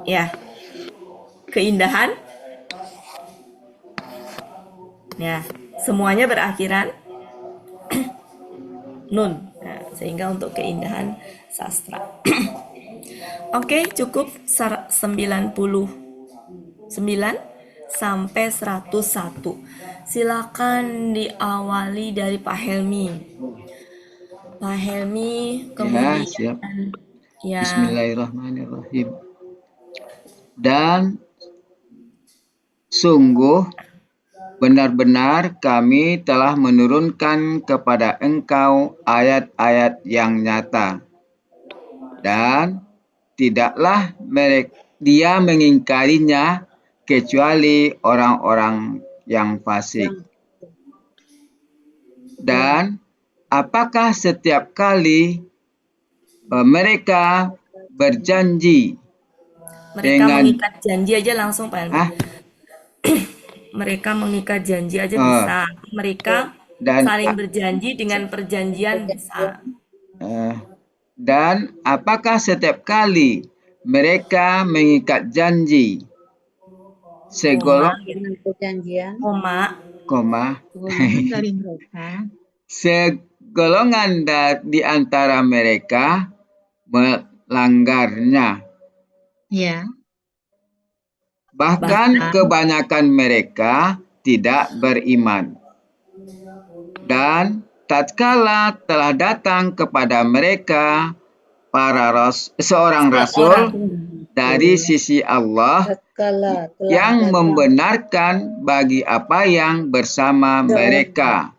Ya. Keindahan. Ya, semuanya berakhiran nun. Nah, sehingga untuk keindahan sastra. Oke, cukup 99 sampai 101. Silakan diawali dari Pak Helmi. Pak Helmi, kemudian siap. Ya. Bismillahirrahmanirrahim. Dan sungguh benar-benar kami telah menurunkan kepada engkau ayat-ayat yang nyata. Dan tidaklah dia mengingkarinya kecuali orang-orang yang fasik. Dan apakah setiap kali mereka berjanji mengikat janji aja langsung Pak Helmi. Mereka mengikat janji aja bisa. Mereka saling berjanji dengan perjanjian bisa. Dan apakah setiap kali mereka mengikat janji segolongan di antara mereka melanggarnya. Ya. Bahkan kebanyakan mereka tidak beriman. Dan tatkala telah datang kepada mereka seorang rasul dari sisi Allah tatkala telah yang datang membenarkan bagi apa yang bersama mereka,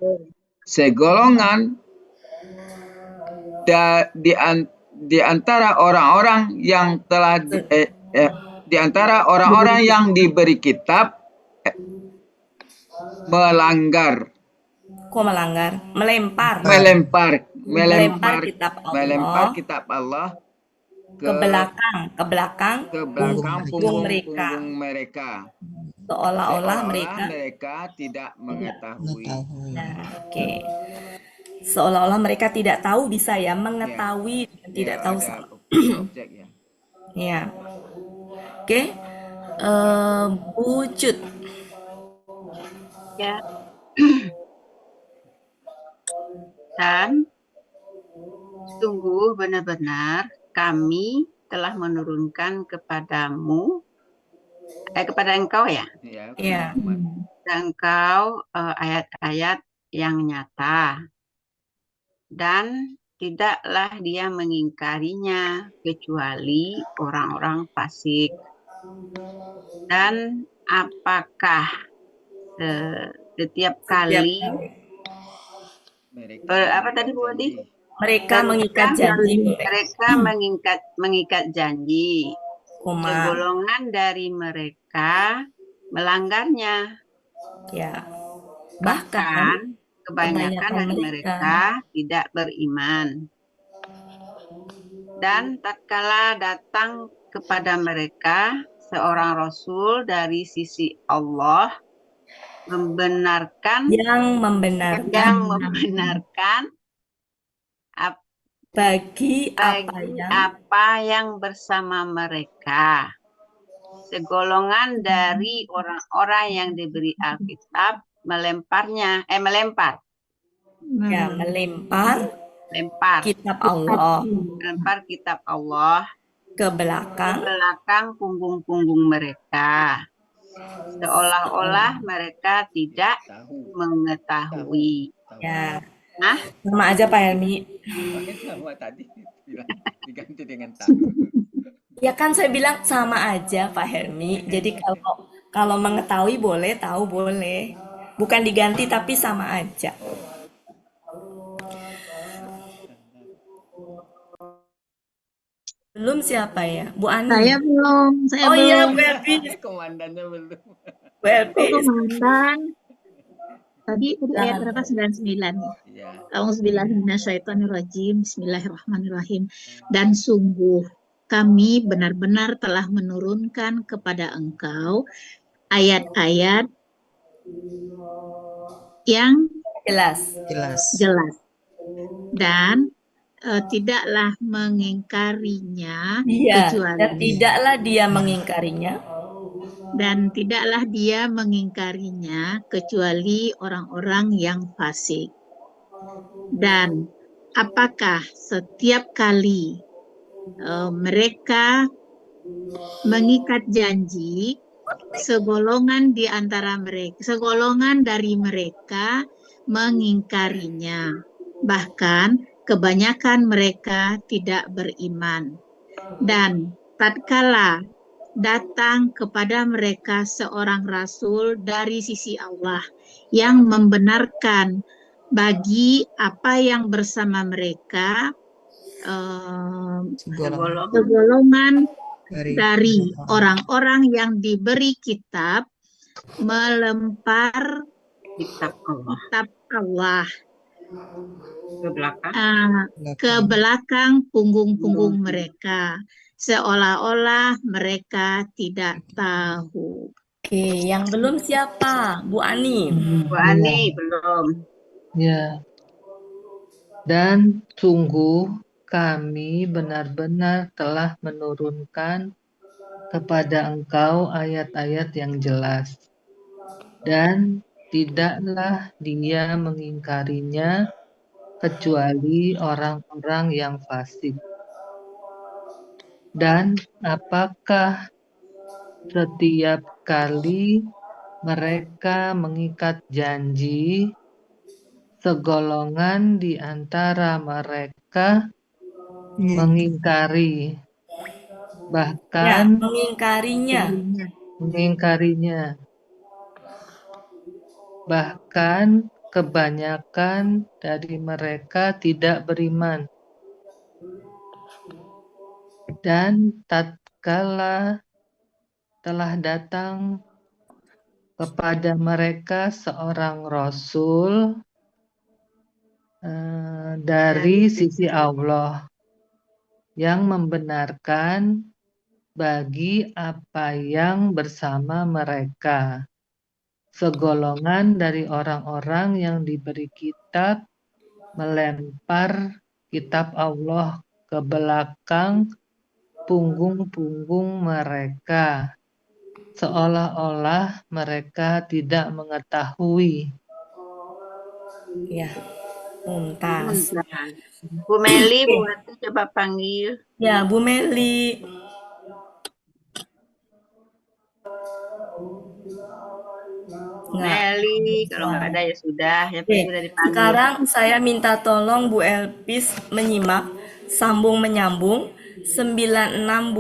segolongan di antara orang-orang yang telah di antara orang-orang yang diberi kitab melanggar. Kok melanggar? Melempar Melempar kitab kitab Allah ke belakang punggung mereka. mereka. Seolah-olah mereka tidak mengetahui. Nah, oke. Seolah-olah mereka tidak tahu bisa ya, mengetahui dan tidak tahu ada sama. objek ya. Ya. Oke. Wujud. Ya. Dan sungguh benar-benar kami telah menurunkan kepadamu, kepada engkau ya, Ya. engkau ayat-ayat yang nyata, dan tidaklah dia mengingkarinya kecuali orang-orang fasik. Dan apakah setiap kali apa tadi Bu Adi? Mereka mengikat janji. Mereka mengikat janji. Segolongan dari mereka melanggarnya. Ya. Bahkan kebanyakan dari mereka tidak beriman. Dan tatkala datang kepada mereka seorang rasul dari sisi Allah yang membenarkan bagi apa yang bersama mereka, segolongan dari orang-orang yang diberi Alkitab melempar kitab Allah ke belakang punggung-punggung mereka, seolah-olah mereka tidak mengetahui. Ya. Sama aja Pak Helmi. Sama tadi diganti dengan tahu. Ya kan saya bilang sama aja Pak Helmi. Jadi kalau mengetahui boleh, tahu boleh. Bukan diganti tapi sama aja. Belum siapa ya? Bu Ani? Saya belum. Iya, Bu Elvi. Komandannya belum. Bu Elvi. Komandan. Tadi ayat berapa? 99. A'udzubillahi minasyaitonirrajim. Bismillahirrahmanirrahim. Dan sungguh kami benar-benar telah menurunkan kepada engkau ayat-ayat yang jelas. Dan tidaklah mengingkarinya kecuali tidaklah dia mengingkarinya dan tidaklah dia mengingkarinya kecuali orang-orang yang fasik. Dan apakah setiap kali mereka mengikat janji, segolongan dari mereka mengingkarinya, bahkan kebanyakan mereka tidak beriman. Dan tatkala datang kepada mereka seorang rasul dari sisi Allah yang membenarkan bagi apa yang bersama mereka, segolongan dari orang-orang yang diberi kitab melempar kitab Allah ke belakang punggung-punggung mereka, seolah-olah mereka tidak tahu. Oke, yang belum siapa? Bu Ani. Bu Ani belum. Ya. Dan sungguh kami benar-benar telah menurunkan kepada engkau ayat-ayat yang jelas. Dan tidaklah dia mengingkarinya kecuali orang-orang yang fasik. Dan apakah setiap kali mereka mengikat janji, segolongan di antara mereka mengingkari, Ya, bahkan mengingkarinya. Bahkan kebanyakan dari mereka tidak beriman. Dan tatkala telah datang kepada mereka seorang rasul dari sisi Allah yang membenarkan bagi apa yang bersama mereka. Segolongan dari orang-orang yang diberi kitab melempar kitab Allah ke belakang punggung-punggung mereka, seolah-olah mereka tidak mengetahui. Ya, Mumtaz. Bu Meli, Bu Wati coba panggil. Ya, Bu Meli. Meli, kalau nggak ada ya sudah, ya Oke, sudah dipanggil. sekarang saya minta tolong Bu Elpis menyimak sambung menyambung 97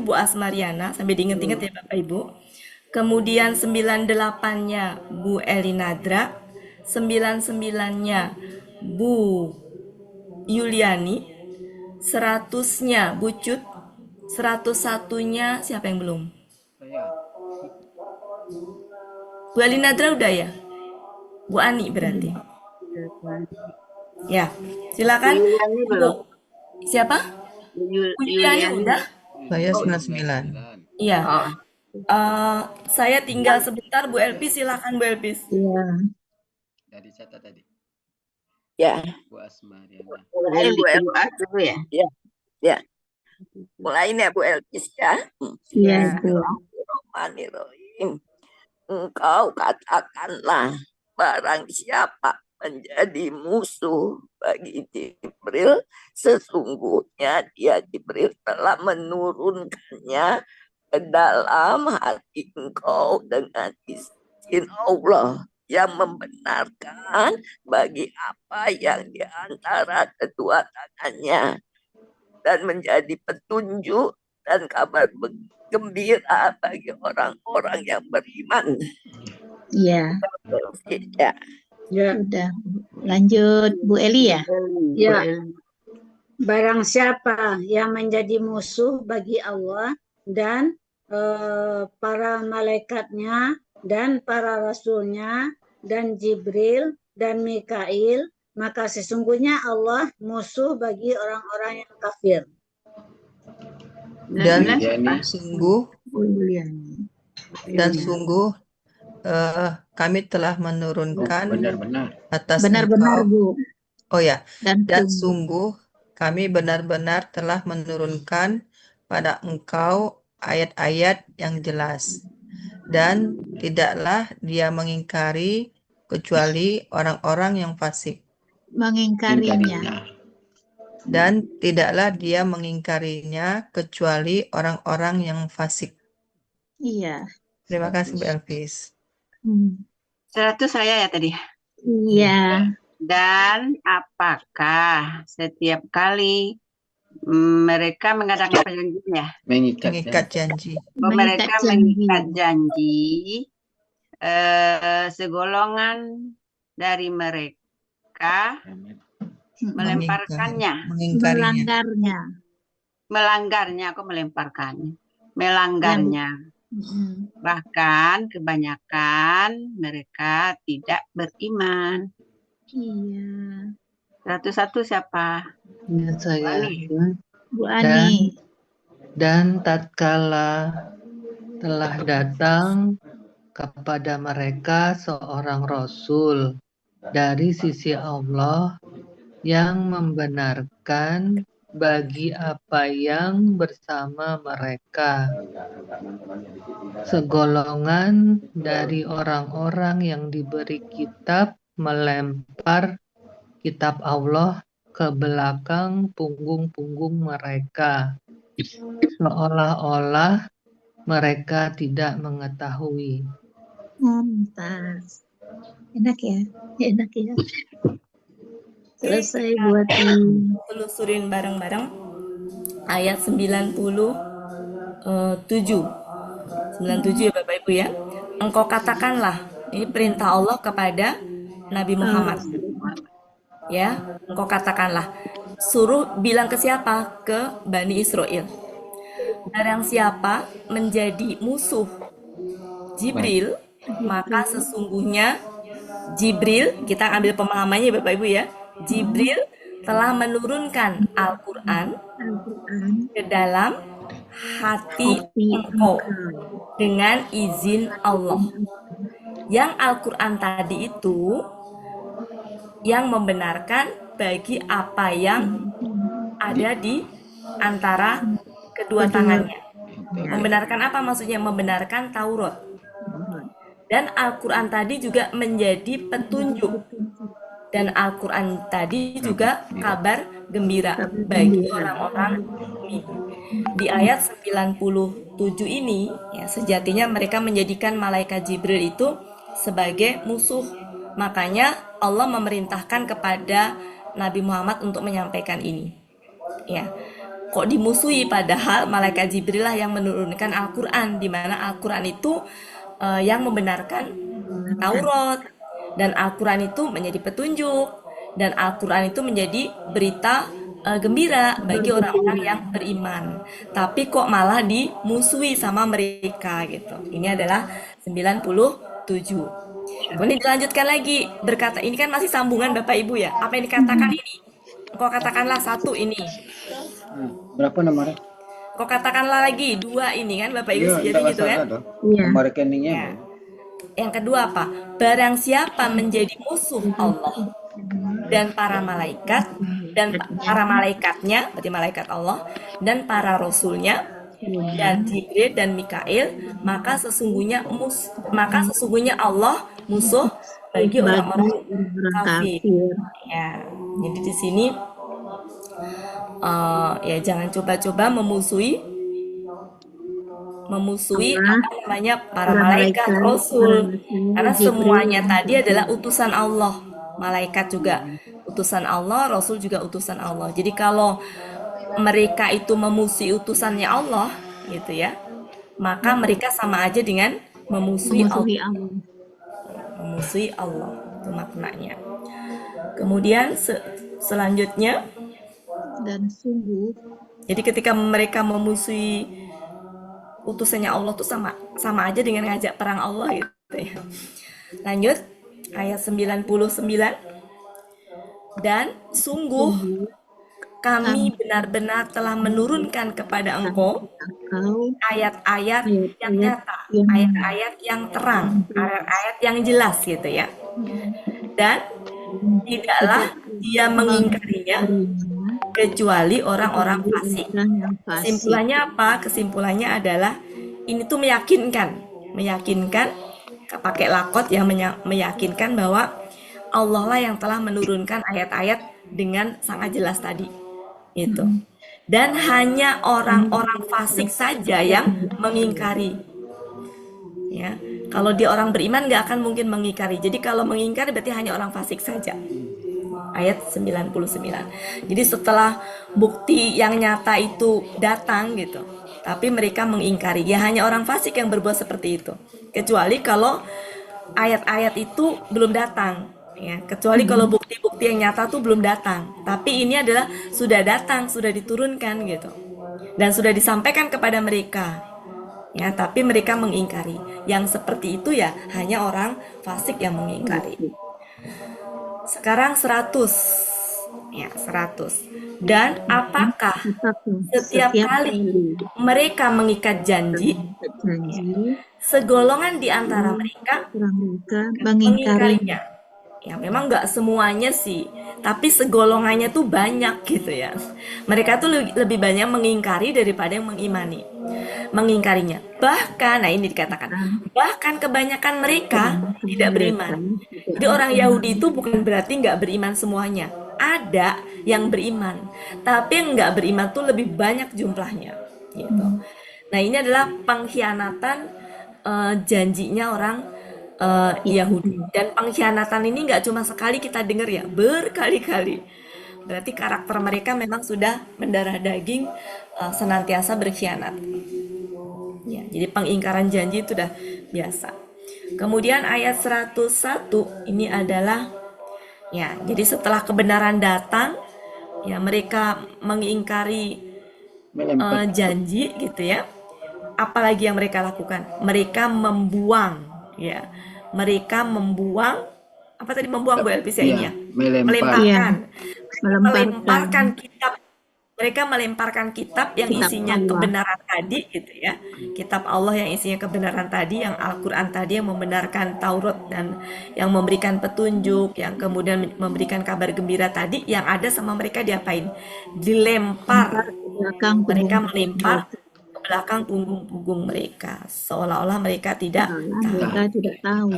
Bu Asmariana sampai diinget-inget ya Bapak Ibu. Kemudian 98-nya Bu Elinadra, 99-nya Bu Yuliani, 100-nya Bu Cut, 101-nya siapa yang belum? Bu Elinadra udah ya? Bu Ani berarti. Ya, silakan. Yuliani belum? Siapa? Bu Yuliani udah? Saya 99. Iya. Saya tinggal sebentar, Bu Elpis, silakan Bu Elpis. Iya. Dari catat tadi. Ya. Bu Asmariana. Mulai Bu Elpis dulu ya. Ya. Mulai ya Bu Elpis ya. Iya, Bu. Bismillahirrahmanirrahim. Engkau katakanlah barang siapa menjadi musuh bagi Jibril, sesungguhnya dia Jibril telah menurunkannya ke dalam hati engkau dengan izin Allah yang membenarkan bagi apa yang di antara kedua tangannya dan menjadi petunjuk dan kabar gembira bagi orang-orang yang beriman. Iya. Ya. Ya. Udah. Lanjut Bu Eli ya? Ya. Barang siapa yang menjadi musuh bagi Allah dan para malaikatnya dan para rasulnya dan Jibril dan Mikail, maka sesungguhnya Allah musuh bagi orang-orang yang kafir. Dan sungguh kami telah menurunkan atas Benar-benar engkau. Bu. Oh ya, Dan sungguh kami benar-benar telah menurunkan pada engkau ayat-ayat yang jelas, dan tidaklah dia mengingkari kecuali orang-orang yang fasik. Mengingkarinya. Dan tidaklah dia mengingkarinya kecuali orang-orang yang fasik. Iya. Terima kasih Bu Elpis. 100 saya ya tadi. Iya. Dan apakah setiap kali mereka mengadakan perjanjian ya? Mengikat janji. Mereka mengikat janji, segolongan dari mereka melemparkannya. Melanggarnya. Bahkan kebanyakan mereka tidak beriman. Iya. 101 siapa? Ya, saya. Bu Ani. Dan tatkala telah datang kepada mereka seorang rasul dari sisi Allah yang membenarkan bagi apa yang bersama mereka. Segolongan dari orang-orang yang diberi kitab melempar kitab Allah ke belakang punggung-punggung mereka, seolah-olah mereka tidak mengetahui. Mantap. Enak ya? Enak ya. Selesai kita buat telusurin bareng-bareng ayat 97. 97 ya Bapak Ibu ya. Engkau katakanlah, ini perintah Allah kepada Nabi Muhammad. Ya, engkau katakanlah. Suruh bilang ke siapa? Ke Bani Israel. Barang siapa menjadi musuh Jibril, maka sesungguhnya Jibril, kita ambil pemahamannya Bapak Ibu ya. Jibril telah menurunkan Al-Quran ke dalam hati engkau dengan izin Allah. Yang Al-Quran tadi itu yang membenarkan bagi apa yang ada di antara kedua tangannya. Membenarkan apa maksudnya? Membenarkan Taurat. Dan Al-Quran tadi juga menjadi petunjuk. Dan Al-Quran tadi juga kabar gembira bagi orang-orang mukmin. Di ayat 97 ini, ya, sejatinya mereka menjadikan malaikat Jibril itu sebagai musuh. Makanya Allah memerintahkan kepada Nabi Muhammad untuk menyampaikan ini. Ya, kok dimusuhi padahal malaikat Jibril lah yang menurunkan Al-Quran, di mana Al-Quran itu yang membenarkan Taurat, dan Al-Quran itu menjadi petunjuk, dan Al-Quran itu menjadi berita gembira bagi orang-orang yang beriman. Tapi kok malah dimusuhi sama mereka gitu. Ini adalah 97. Kemudian dilanjutkan lagi berkata, ini kan masih sambungan Bapak Ibu ya. Apa yang dikatakan ini? Kok katakanlah satu ini. Berapa nomornya? Kok katakanlah lagi dua ini kan Bapak Ibu, Iya, jadi gitu kan? Nomor rekeningnya. Ya. Yang kedua apa? Barang siapa menjadi musuh Allah dan para malaikat dan para malaikatnya, berarti malaikat Allah dan para rasulnya dan Jibril dan Mikail, maka sesungguhnya Allah musuh bagi orang-orang kafir. Ya, jadi di sini ya jangan coba-coba memusuhi apa namanya para malaikat, rasul, karena semuanya tadi adalah utusan Allah. Malaikat juga utusan Allah, rasul juga utusan Allah. Jadi kalau mereka itu memusuhi utusannya Allah gitu ya, maka mereka sama aja dengan memusuhi Allah. Memusuhi Allah, itu maknanya. Kemudian selanjutnya, dan sungguh, jadi ketika mereka memusuhi utusannya Allah tuh sama aja dengan ngajak perang Allah gitu ya. Lanjut ayat 99. Dan sungguh kami benar-benar telah menurunkan kepada engkau ayat-ayat yang nyata, ayat-ayat yang terang, ayat-ayat yang jelas gitu ya. Dan tidaklah dia mengingkarinya kecuali orang-orang fasik. Kesimpulannya apa? Kesimpulannya adalah ini tuh meyakinkan, pakai lakot yang meyakinkan bahwa Allah lah yang telah menurunkan ayat-ayat dengan sangat jelas tadi. Itu. Dan hanya orang-orang fasik saja yang mengingkari. Ya, kalau dia orang beriman nggak akan mungkin mengingkari. Jadi kalau mengingkari berarti hanya orang fasik saja. Ayat 99. Jadi setelah bukti yang nyata itu datang gitu, tapi mereka mengingkari. Ya hanya orang fasik yang berbuat seperti itu. Kecuali kalau ayat-ayat itu belum datang. Ya, kecuali kalau bukti-bukti yang nyata tuh belum datang. Tapi ini adalah sudah datang, sudah diturunkan gitu. Dan sudah disampaikan kepada mereka. Ya, tapi mereka mengingkari. Yang seperti itu ya hanya orang fasik yang mengingkari. Sekarang 100. Ya, 100. Dan apakah setiap kali mereka mengikat janji, segolongan di antara mereka mengingkarinya? Ya memang nggak semuanya sih, tapi segolongannya tuh banyak gitu ya. Mereka tuh lebih banyak mengingkari daripada yang mengingkarinya. Bahkan, nah ini dikatakan, bahkan kebanyakan mereka tidak beriman. Jadi orang Yahudi itu bukan berarti nggak beriman semuanya. Ada yang beriman, tapi yang nggak beriman tuh lebih banyak jumlahnya gitu. Nah, ini adalah pengkhianatan janjinya orang Yahudi. Dan pengkhianatan ini nggak cuma sekali kita dengar ya, berkali-kali. Berarti karakter mereka memang sudah mendarah daging, senantiasa berkhianat. Ya, jadi pengingkaran janji itu sudah biasa. Kemudian ayat 101 ini adalah ya, jadi setelah kebenaran datang, ya mereka mengingkari janji gitu ya. Apalagi yang mereka lakukan? Mereka membuang ya. Mereka membuang apa tadi, membuang Bu Elvis ya, ini ya. Melemparkan kitab. Mereka melemparkan kitab yang isinya kebenaran tadi gitu ya. Kitab Allah yang isinya kebenaran tadi, yang Al-Qur'an tadi yang membenarkan Taurat dan yang memberikan petunjuk, yang kemudian memberikan kabar gembira tadi, yang ada sama mereka diapain? Dilempar. Mereka melempar ke belakang punggung-punggung mereka, seolah-olah mereka tidak tahu.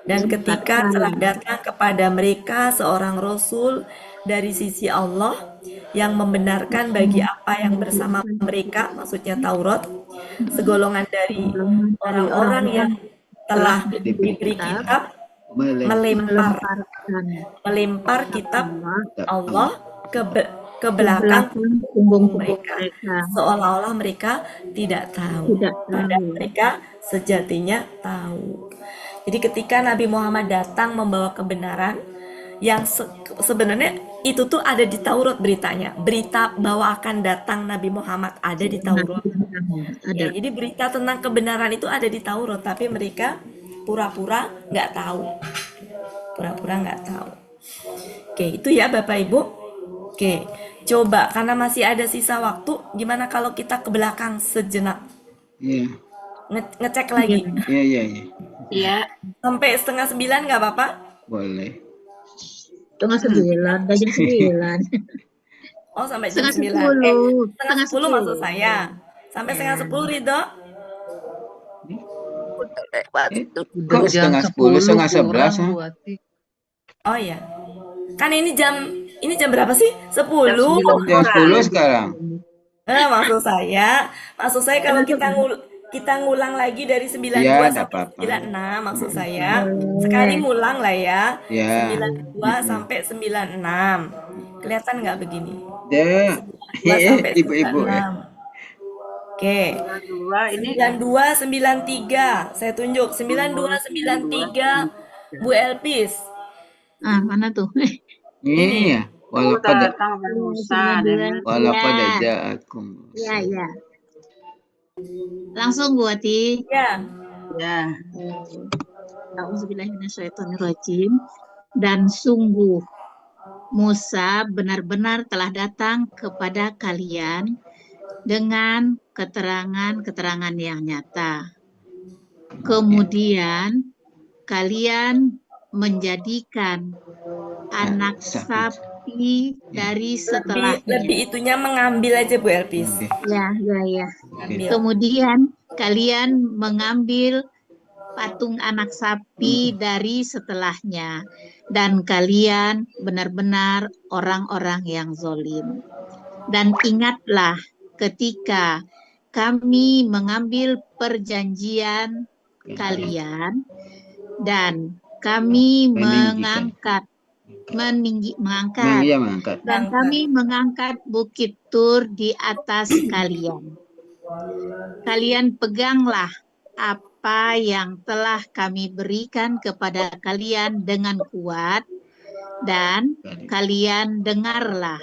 Dan ketika telah datang kepada mereka seorang rasul dari sisi Allah yang membenarkan bagi apa yang bersama mereka, maksudnya Taurat, segolongan dari orang-orang yang telah diberi kitab melempar kitab Allah ke belakang punggung mereka, seolah-olah mereka tidak tahu, padahal mereka sejatinya tahu. Jadi ketika Nabi Muhammad datang membawa kebenaran yang sebenarnya itu tuh ada di Taurat beritanya, berita bahwa akan datang Nabi Muhammad ada di Taurat. Ya, jadi berita tentang kebenaran itu ada di Taurat, tapi mereka pura-pura nggak tahu. Oke, itu ya Bapak Ibu. Oke, coba karena masih ada sisa waktu, gimana kalau kita ke belakang sejenak? Iya. Ngecek lagi. Iya. Sampai 8:30 nggak Bapak? Boleh. 8:30, jam 9. Oh, sampai jam 9. 9:30 maksud saya. Sampai 9:30 Ridho? Kok 9:30, 9:11? Oh iya. Kan ini jam berapa sih? 10. Jam 10 sekarang. Maksud saya kalau kita ngulang lagi dari 92 sampai 96, maksud saya sekali ngulang lah ya. 92 sampai 96. Kelihatan nggak begini? Ibu-ibu ya. Oke. 9293. Saya tunjuk 9293 Bu Elpis. Mana tuh? Ini ya. Walaqad ja'akum. Iya. Langsung Bu Ati. Ya. Auzubillahiminasyaitonirrajim. Dan sungguh Musa benar-benar telah datang kepada kalian dengan keterangan-keterangan yang nyata. Kemudian kalian menjadikan anak sapi dari setelahnya. Lebih itunya mengambil aja Bu Elpis. Ya. Kemudian kalian mengambil patung anak sapi dari setelahnya. Dan kalian benar-benar orang-orang yang zalim. Dan ingatlah ketika kami mengambil perjanjian kalian dan kami mengangkat dan kami mengangkat bukit Tur di atas kalian. Kalian peganglah apa yang telah kami berikan kepada kalian dengan kuat dan kalian dengarlah.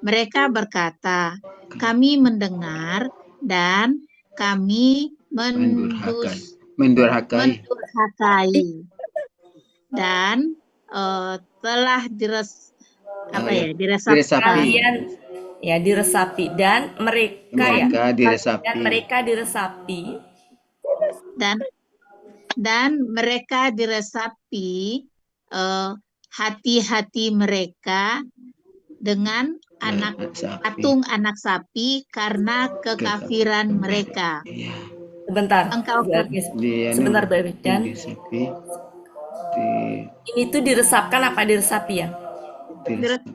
Mereka berkata, kami mendengar dan kami mendurhakai dan telah diresapi dan mereka diresapi dan mereka diresapi hati-hati mereka dengan patung anak sapi karena kekafiran mereka. Sebentar. Sebentar, dan ini tuh diresapkan apa diresapi ya?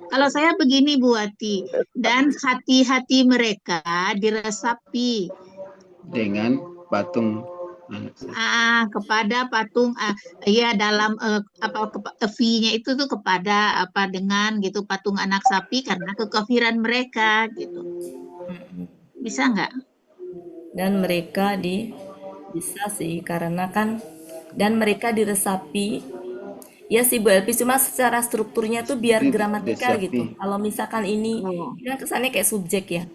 Kalau saya begini Bu Ati, dan hati-hati mereka diresapi dengan patung anak sapi. kepada patung ya dalam V-nya itu tuh kepada dengan gitu patung anak sapi karena kekafiran mereka gitu. Bisa nggak? Dan mereka bisa sih karena kan dan mereka diresapi. Ya sih Bu Elvi, cuma secara strukturnya tuh biar gramatikal gitu. Kalau misalkan ini kan kesannya kayak subjek ya.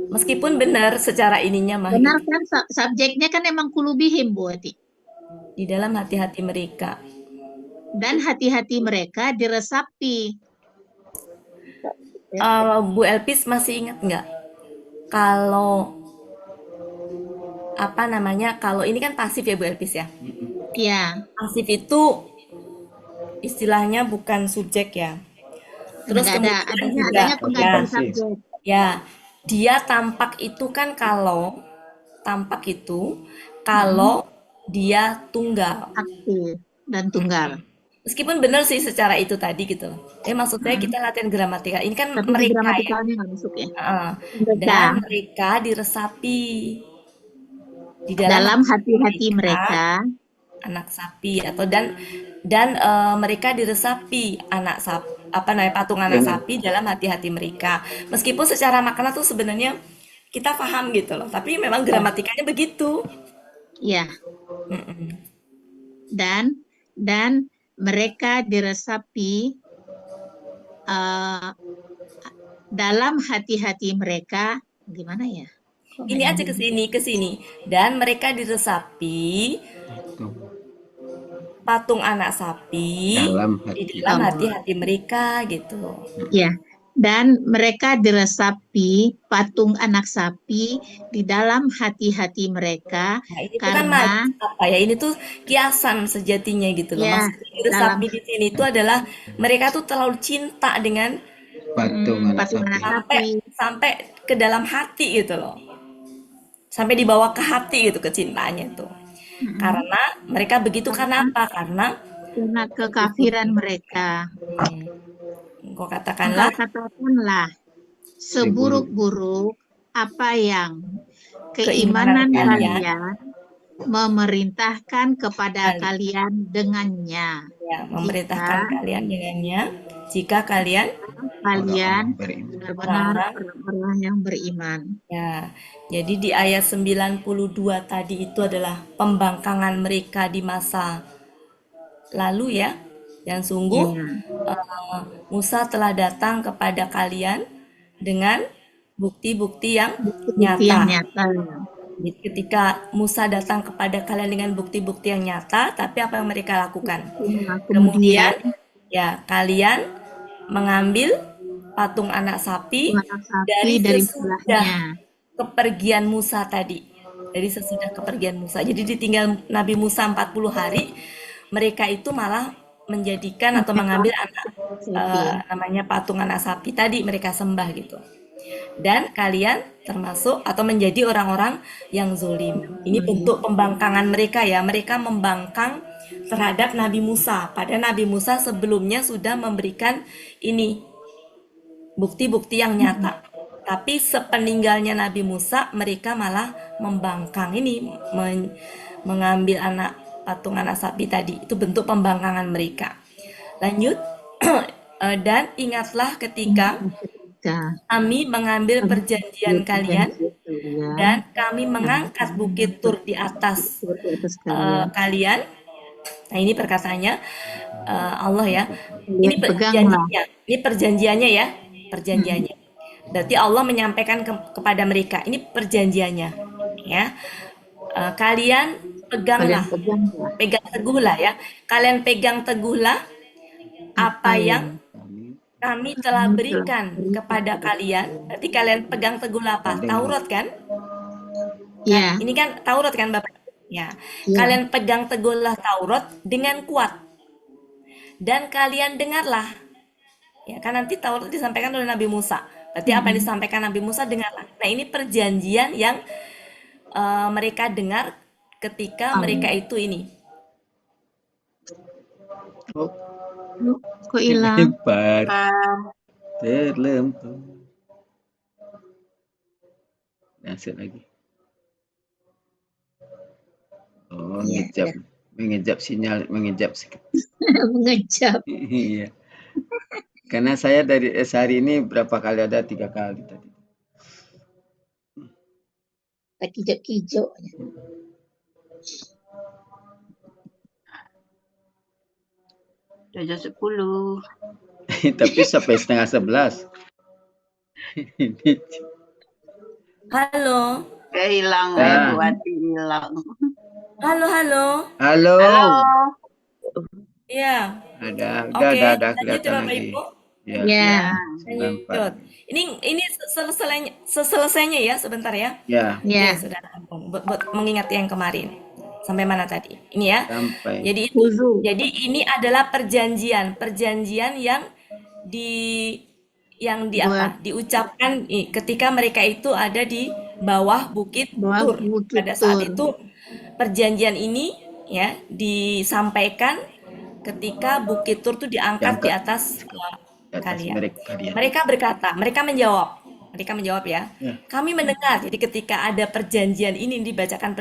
Meskipun benar secara ininya mah Benar gitu. kan subjeknya kan emang kulubihim Bu Ati. Di dalam hati-hati mereka. Dan hati-hati mereka diresapi. Bu Elpis masih ingat nggak? Kalau kalau ini kan pasif ya Bu Elpis ya? Iya. Pasif itu istilahnya bukan subjek ya. Terus kemudian adanya pengganti subjek. Ya, dia tampak itu kan kalau dia tunggal. Aktif dan tunggal. Meskipun benar sih secara itu tadi gitu loh. Maksud saya kita latihan gramatikal. Ini kan tapi mereka gramatikalnya nggak masuk ya. Dan mereka diresapi di dalam hati-hati mereka anak sapi atau dan mereka diresapi patung anak sapi dalam hati-hati mereka. Meskipun secara makna tuh sebenarnya kita paham gitu loh, tapi memang gramatikanya begitu. Iya. Dan mereka diresapi dalam hati-hati mereka, gimana ya? Ini aja ke sini. Dan mereka diresapi patung anak sapi di dalam hati-hati mereka gitu. Ya. Dan mereka diresapi patung anak sapi di dalam hati-hati mereka. Nah, ini karena ini tuh kiasan sejatinya gitu loh. Maksudnya diresapi di sini itu adalah mereka tuh terlalu cinta dengan patung anak sapi sampai ke dalam hati gitu loh. Sampai dibawa ke hati gitu kecintaannya tuh. Karena mereka begitu karena apa? Karena kekafiran mereka. Kok katakanlah seburuk-buruk apa yang keimanan kalian memerintahkan kepada kalian dengannya. Ya, memerintahkan kalian dengannya jika kalian benar-benar orang yang beriman. Ya, jadi di ayat 92 tadi itu adalah pembangkangan mereka di masa lalu ya. Dan sungguh Musa telah datang kepada kalian dengan bukti-bukti yang nyata. Jadi ketika Musa datang kepada kalian dengan bukti-bukti yang nyata, tapi apa yang mereka lakukan? Kemudian ya kalian mengambil patung anak sapi dari sesudah kepergian Musa tadi. Dari sesudah kepergian Musa. Jadi ditinggal Nabi Musa 40 hari, mereka itu malah menjadikan atau mengambil namanya patung anak sapi tadi mereka sembah gitu. Dan kalian termasuk atau menjadi orang-orang yang zalim. Ini bentuk pembangkangan mereka ya. Mereka membangkang terhadap Nabi Musa. Padahal Nabi Musa sebelumnya sudah memberikan ini bukti-bukti yang nyata. Tapi sepeninggalnya Nabi Musa, mereka malah membangkang ini, mengambil patung anak sapi tadi. Itu bentuk pembangkangan mereka. Lanjut. Dan ingatlah ketika kami mengambil perjanjian kalian dan kami mengangkat bukit Tur di atas kalian. Nah ini perkataannya Allah ya. Ini perjanjiannya. Ini perjanjiannya ya. Perjanjiannya. Berarti Allah menyampaikan kepada mereka. Ini perjanjiannya. Ya. Kalian pegang teguhlah ya. Kalian pegang teguhlah apa yang kami telah berikan kepada kalian. Berarti kalian pegang teguhlah apa? Taurat kan? Ya. Ini kan Taurat kan Bapak? Ya. Kalian pegang teguhlah Taurat dengan kuat. Dan kalian dengarlah. Ya kan nanti Taurat disampaikan oleh Nabi Musa. Berarti apa yang disampaikan Nabi Musa dengarlah. Nah ini perjanjian yang mereka dengar ketika mereka itu ini Kok hilang? Hebat. Ah, Terlempar. Masuk lagi. Oh, Iya, mengejap sinyal, mengejap sedikit. mengejap. Iya. Karena saya dari sehari ini berapa kali ada 3 kali tadi. Kijau-kijau. udah jam 10. Tapi sampai setengah 11. Ini Halo. Hilang Ah. Bu Wati hilang. Halo, halo. Halo. Halo. Iya. Ada, Oke, udah lanjut ya kelihatan Bapak lagi. Ibu. Ya. Ya. Lanjut. Ini selesainya ya sebentar ya. Ya. Ya. Oke, sudah rampung. Buat mengingat yang kemarin. Sampai mana tadi? Ini ya. Sampai. Jadi ini adalah perjanjian yang diucapkan ketika mereka itu ada di bawah Bukit Tur. Pada saat itu perjanjian ini ya disampaikan ketika Bukit Tur itu diangkat di atas kalian. Mereka berkata, mereka menjawab ya. Kami mendengar. Jadi ketika ada perjanjian ini dibacakan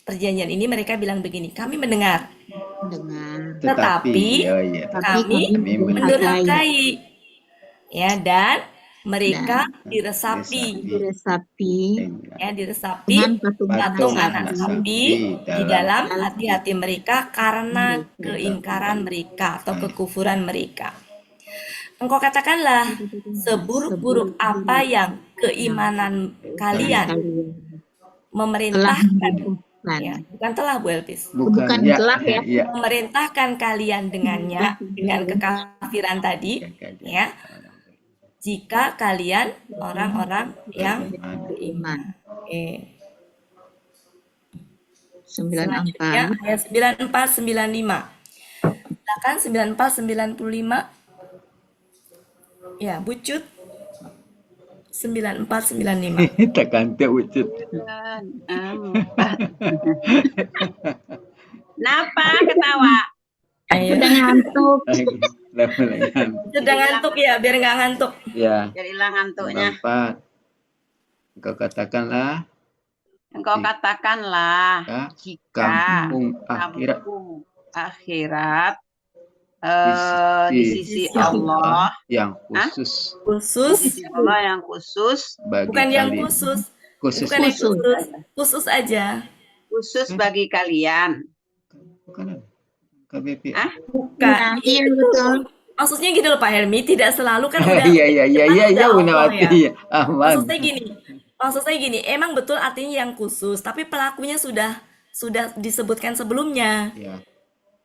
perjanjian ini, mereka bilang begini, kami mendengar. Tetapi kami mendurhakai. Ya, dan mereka diresapi patung anak sapi di dalam hati-hati mereka karena keingkaran mereka atau kekufuran mereka. Engkau katakanlah, seburuk-buruk apa yang keimanan kalian memerintahkan, ya, bukan telah Bu Elpis, bukan telah ya, memerintahkan kalian dengannya, dengan kekafiran tadi, ya, jika kalian orang-orang yang beriman. 94. Ayat 9495. Silakan 9495. Ya, Bucut. 9495. Tak ganti Bucut. Kenapa ketawa? Udah ngantuk. Sudah ngantuk ya, biar nggak ngantuk. Ya. Biar hilang ngantuknya. Engkau katakanlah. Jika kampung akhirat di sisi Allah yang khusus. Di sisi Allah yang khusus. Bukan yang khusus. Bukan yang khusus. Khusus aja. Khusus bagi kalian. Bukan. KBP. Bukan. Iya betul. Maksudnya gini loh Pak Helmi, tidak selalu kan udah. Iya Gunawati. Maksudnya gini, emang betul artinya yang khusus, tapi pelakunya sudah disebutkan sebelumnya.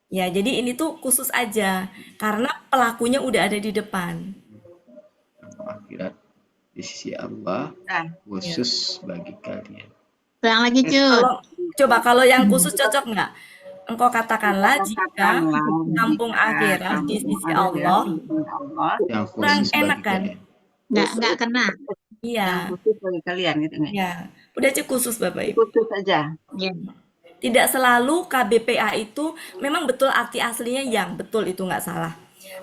Ya, jadi ini tuh khusus aja karena pelakunya udah ada di depan. Akhirat di sisi Allah khusus bagi kalian. Yang lagi Kalau yang khusus cocok nggak? Engkau katakanlah jika kampung akhirat di sisi Allah yang kurang khusus enak kan? Nggak kena. Iya. Khusus bagi kalian gitu nih. Ya, udah aja khusus Bapak Ibu. Khusus aja. Ya. Tidak selalu KBPA itu memang betul arti aslinya yang betul itu nggak salah.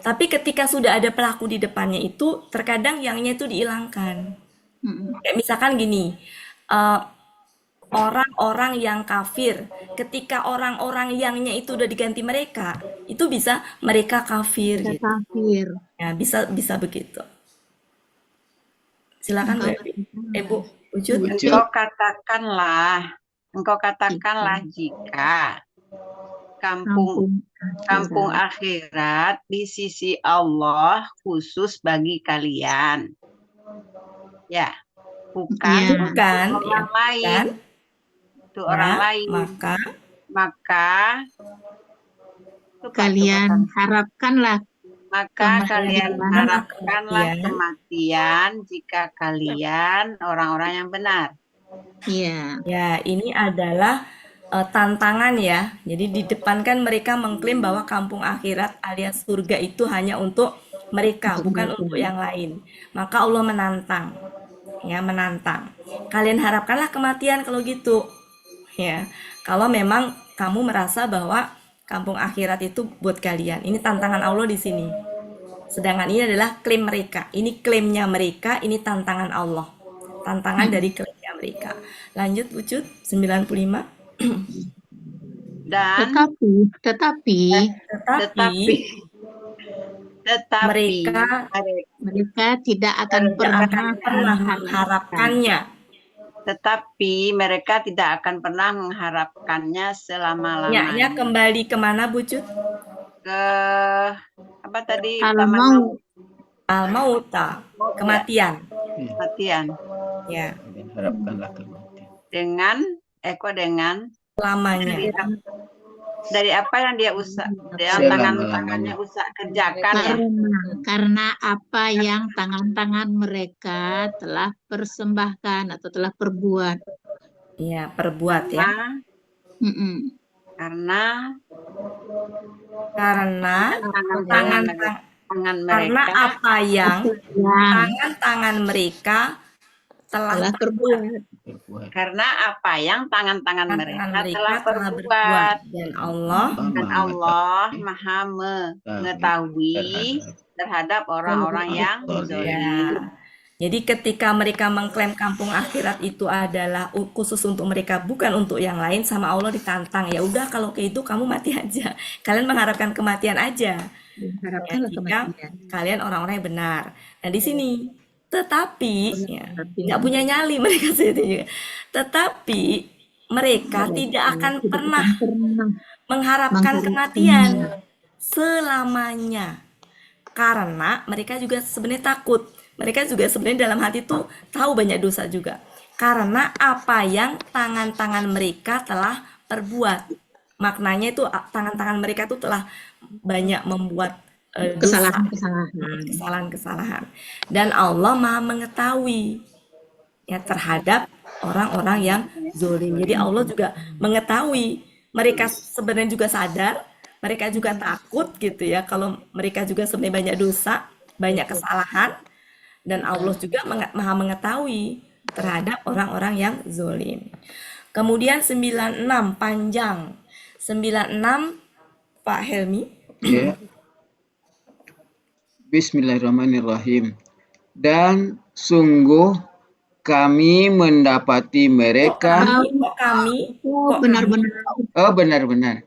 Tapi ketika sudah ada pelaku di depannya itu terkadang yangnya itu dihilangkan. Kayak misalkan gini, orang-orang yang kafir, ketika orang-orang yangnya itu udah diganti mereka, itu bisa mereka kafir. Gitu. Kafir. Ya, bisa begitu. Silakan Bu Ucut. Engkau katakanlah jika kampung akhirat di sisi Allah khusus bagi kalian. Ya, bukan orang lain. Itu orang lain. Maka kalian harapkanlah. Maka kalian harapkanlah kematian jika kalian orang-orang yang benar. Iya. Ya, ini adalah tantangan ya. Jadi di depan kan mereka mengklaim bahwa kampung akhirat alias surga itu hanya untuk mereka, bukan untuk yang lain. Maka Allah menantang. Ya, menantang. Kalian harapkanlah kematian kalau gitu. Ya. Kalau memang kamu merasa bahwa kampung akhirat itu buat kalian. Ini tantangan Allah di sini. Sedangkan ini adalah klaim mereka. Ini klaimnya mereka, ini tantangan Allah. Tantangan dari klaimnya mereka. Lanjut Ucut 95. Dan Tetapi mereka tidak akan pernah mengharapkannya. Tetapi mereka tidak akan pernah mengharapkannya selama-lamanya. Ya, kembali kemana Bu Cut? Ke apa tadi? Al-mauta, kematian. Kematian. Ya. Harapkanlah kematian. Dengan Selamanya. dari apa yang dia tangannya kerjakan karena apa yang tangan-tangan mereka telah persembahkan atau telah perbuat. Iya, perbuat ya. Karena apa yang tangan-tangan mereka telah perbuat. Karena apa yang tangan-tangan mereka telah berbuat. Dan Allah Maha mengetahui terhadap orang-orang yang zalim. Jadi ketika mereka mengklaim kampung akhirat itu adalah khusus untuk mereka, bukan untuk yang lain, sama Allah ditantang. Ya udah, kalau kayak itu kamu mati aja. Kalian mengharapkan kematian aja. Jika kalian orang-orang yang benar. Nah di sini tetapi nggak punya nyali mereka juga. Tetapi mereka tidak akan pernah mengharapkan kematian selamanya, karena mereka juga sebenarnya takut. Mereka juga sebenarnya dalam hati tuh tahu banyak dosa juga, karena apa yang tangan-tangan mereka telah perbuat. Maknanya itu tangan-tangan mereka tuh telah banyak membuat kesalahan-kesalahan. Dan Allah Maha mengetahui ya terhadap orang-orang yang zalim. Jadi Allah juga mengetahui, mereka sebenarnya juga sadar, mereka juga takut gitu ya kalau mereka juga sebenarnya banyak dosa, banyak kesalahan, dan Allah juga Maha mengetahui terhadap orang-orang yang zalim. Kemudian 96 panjang. 96 Pak Helmi. Ya. Bismillahirrahmanirrahim. Dan sungguh kami mendapati mereka. Benar-benar.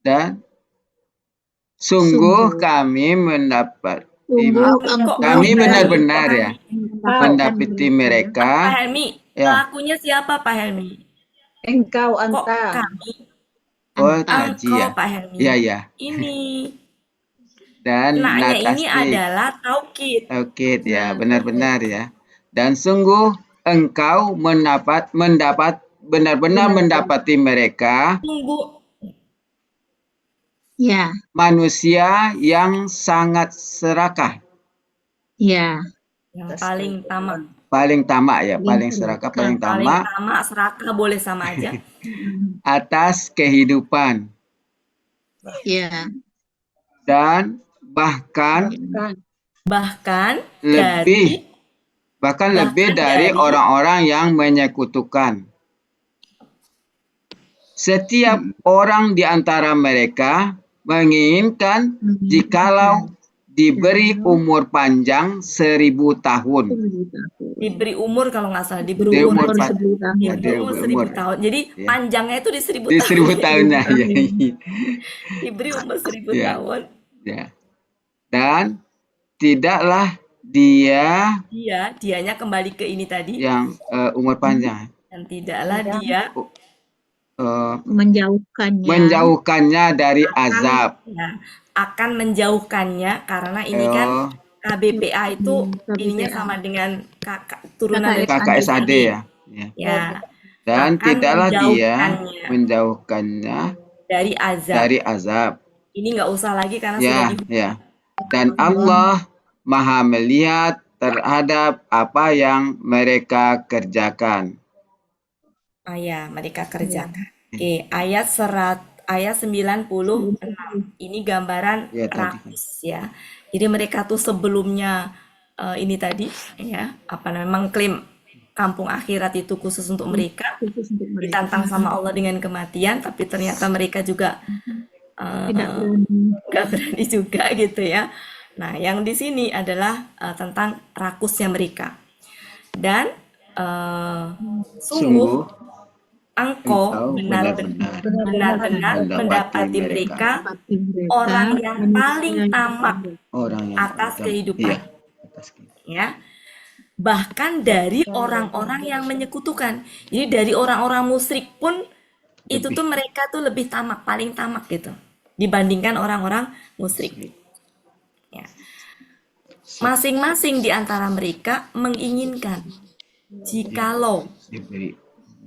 Dan sungguh kami mendapat. Kami benar-benar ya mendapati mereka. Pak Helmi, pelakunya siapa Pak Helmi? Engkau anta. Tajiyah. Pak Helmi. Ya. Ini. Dan ini adalah taukid. Taukid ya, benar-benar ya. Dan sungguh engkau benar-benar mendapati mereka. Ya. Manusia yang sangat serakah. Ya. Yang paling tamak. Paling tamak ya, paling serakah, paling tamak. Paling tamak, serakah boleh sama aja. Atas kehidupan. Ya. Dan bahkan lebih dari orang-orang yang menyekutukan. Setiap orang di antara mereka menginginkan jikalau diberi umur panjang 1000 tahun. Diberi umur kalau nggak salah, diberi umur 1000 tahun. Jadi panjangnya itu di 1000 tahun. Di 1000 tahunnya. Diberi umur 1000 tahun. Ya. Dan tidaklah dianya kembali ke ini tadi. Yang umur panjang. Dan tidaklah dia menjauhkannya dari azab. Akan menjauhkannya karena ini kan KBPA itu ininya sama dengan turunan dari kakak SAD ya. Dan tidaklah dia menjauhkannya dari azab. Ini nggak usah lagi karena sudah Dan Allah Maha melihat terhadap apa yang mereka kerjakan. Mereka kerjakan. Oke, ayat 96. Ini gambaran praktis ya. Jadi mereka tuh sebelumnya ini tadi ya, mengklaim kampung akhirat itu khusus untuk mereka, ditantang sama Allah dengan kematian, tapi ternyata mereka juga Tidak berani. nggak berani juga gitu ya. Nah, yang di sini adalah tentang rakusnya mereka. Dan sungguh engkau benar-benar mendapati mereka orang yang paling tamak atas kehidupan. Ya. Bahkan dari orang-orang yang menyekutukan. Jadi dari orang-orang musyrik pun itu tuh mereka tuh lebih tamak, paling tamak gitu dibandingkan orang-orang musyrik. Ya. Masing-masing di antara mereka menginginkan jikalau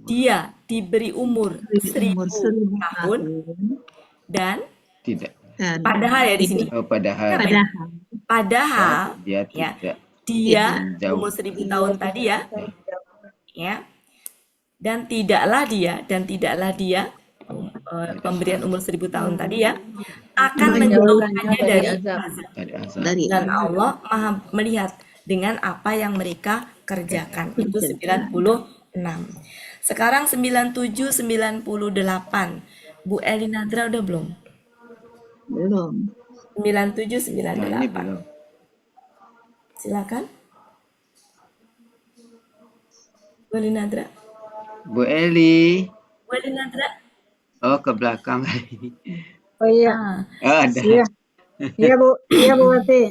dia diberi umur 1000 tahun dan Tidak. padahal ya di sini. Padahal Dia ya tidak. dia Jauh. umur 1000 tahun tadi ya. Ya. Dan tidaklah dia pemberian umur 1000 tahun tadi ya akan menjauhkannya dari azab. Dan Allah Maha melihat dengan apa yang mereka kerjakan. Itu 96. Sekarang 97 98. Bu Eli Nadra udah belum? Belum. 97 Ini 98. belum. Silakan. Bu Eli Nadra. Bu Eli. Bu Eli Nadra. Oh, ke belakang. Oh iya. Oh, ada. Iya. Iya Bu. Iya Bu Wati.